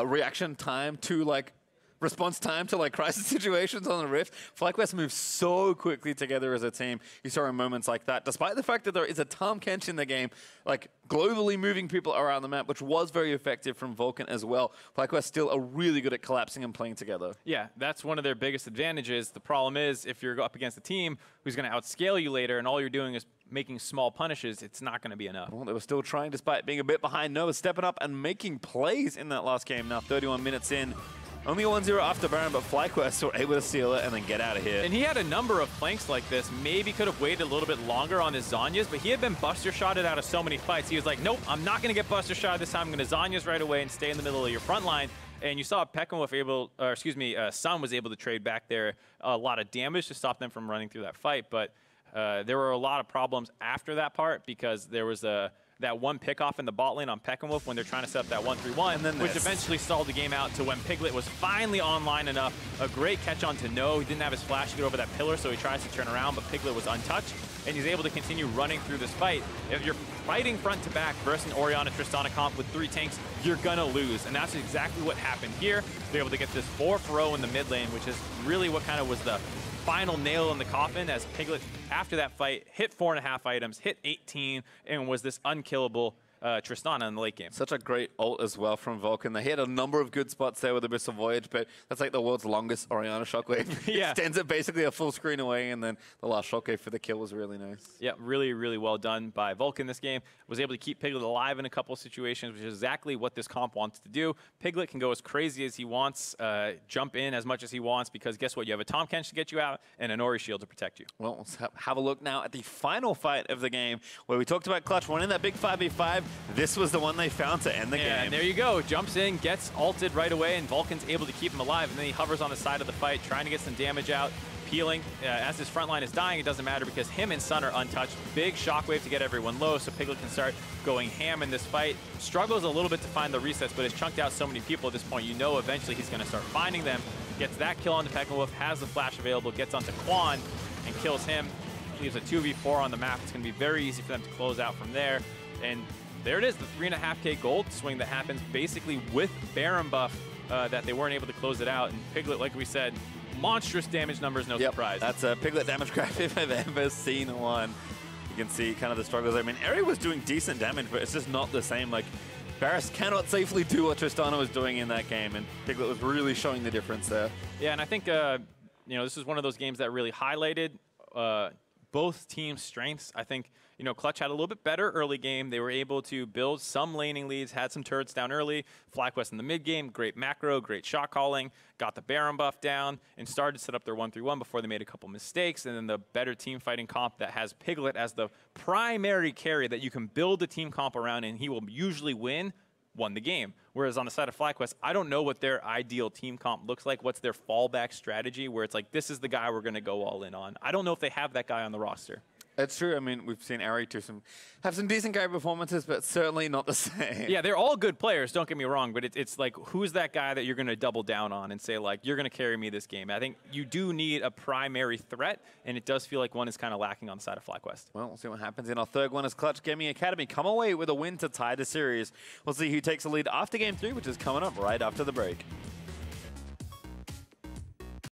reaction time to, like, response time to like crisis situations on the Rift, FlyQuest moves so quickly together as a team. You saw in moments like that, despite the fact that there is a Tahm Kench in the game, like globally moving people around the map, which was very effective from Vulcan as well. FlyQuest still are really good at collapsing and playing together. Yeah, that's one of their biggest advantages. The problem is if you're up against a team who's going to outscale you later and all you're doing is making small punishes, it's not going to be enough. Well, they were still trying despite being a bit behind. Noah stepping up and making plays in that last game. Now 31 minutes in. Only a 1-0 after Baron, but FlyQuest were able to seal it and then get out of here. And he had a number of flanks like this. Maybe could have waited a little bit longer on his Zhonya's, but he had been buster shotted out of so many fights. He was like, nope, I'm not going to get buster shot this time. I'm going to Zhonya's right away and stay in the middle of your front line. And you saw Peckenwolf Sun was able to trade back there a lot of damage to stop them from running through that fight. But there were a lot of problems after that part because there was that one pickoff in the bot lane on Peckenwolf when they're trying to set up that 1-3-1, which eventually stalled the game out to when Piglet was finally online enough. A great catch on to No. He didn't have his flash to get over that pillar, so he tries to turn around, but Piglet was untouched, and he's able to continue running through this fight. If you're fighting front to back versus an Orianna Tristana comp with 3 tanks, you're gonna lose, and that's exactly what happened here. They're able to get this 4-0 in the mid lane, which is really what kind of was the final nail in the coffin, as Piglet, after that fight, hit 4.5 items, hit 18, and was this unkillable Tristana in the late game. Such a great ult as well from Vulcan. They hit a number of good spots there with Abyssal Voyage, but that's like the world's longest Orianna shockwave. Yeah. Extends it basically a full screen away, and then the last shockwave for the kill was really nice. Yeah, really, really well done by Vulcan this game. Was able to keep Piglet alive in a couple of situations, which is exactly what this comp wants to do. Piglet can go as crazy as he wants, jump in as much as he wants, because guess what? You have a Tahm Kench to get you out and an Ori shield to protect you. Well, let's have a look now at the final fight of the game, where we talked about Clutch winning that big 5v5. This was the one they found to end the game. And there you go. Jumps in, gets ulted right away, and Vulcan's able to keep him alive, and then he hovers on the side of the fight, trying to get some damage out. healing. As his front line is dying, it doesn't matter because him and Sun are untouched. Big shockwave to get everyone low, so Piglet can start going ham in this fight. Struggles a little bit to find the resets, but has chunked out so many people at this point, you know eventually he's going to start finding them. Gets that kill onto Peckinwolf, has the flash available, gets onto Quan and kills him. Leaves a 2v4 on the map. It's going to be very easy for them to close out from there. And there it is, the 3.5k gold swing that happens basically with Baron buff that they weren't able to close it out. And Piglet, like we said, monstrous damage numbers, no surprise. That's a Piglet damage graph if I've ever seen one. You can see kind of the struggles. I mean, Eri was doing decent damage, but it's just not the same. Like, Barris cannot safely do what Tristana was doing in that game, and Piglet was really showing the difference there. Yeah, and I think, you know, this is one of those games that really highlighted both teams' strengths. I think, you know, Clutch had a little bit better early game. They were able to build some laning leads, had some turrets down early. FlyQuest in the mid game, great macro, great shot calling, got the Baron buff down, and started to set up their 1-3-1 before they made a couple mistakes. And then the better team fighting comp that has Piglet as the primary carry that you can build a team comp around, and he will usually win, won the game. Whereas on the side of FlyQuest, I don't know what their ideal team comp looks like. What's their fallback strategy where it's like, this is the guy we're going to go all in on. I don't know if they have that guy on the roster. It's true. I mean, we've seen Eri have some decent carry performances, but certainly not the same. Yeah, they're all good players, don't get me wrong, but it's like, who's that guy that you're going to double down on and say, like, you're going to carry me this game? I think you do need a primary threat, and it does feel like one is kind of lacking on the side of FlyQuest. Well, we'll see what happens in our third one as Clutch Gaming Academy come away with a win to tie the series. We'll see who takes the lead after Game 3, which is coming up right after the break.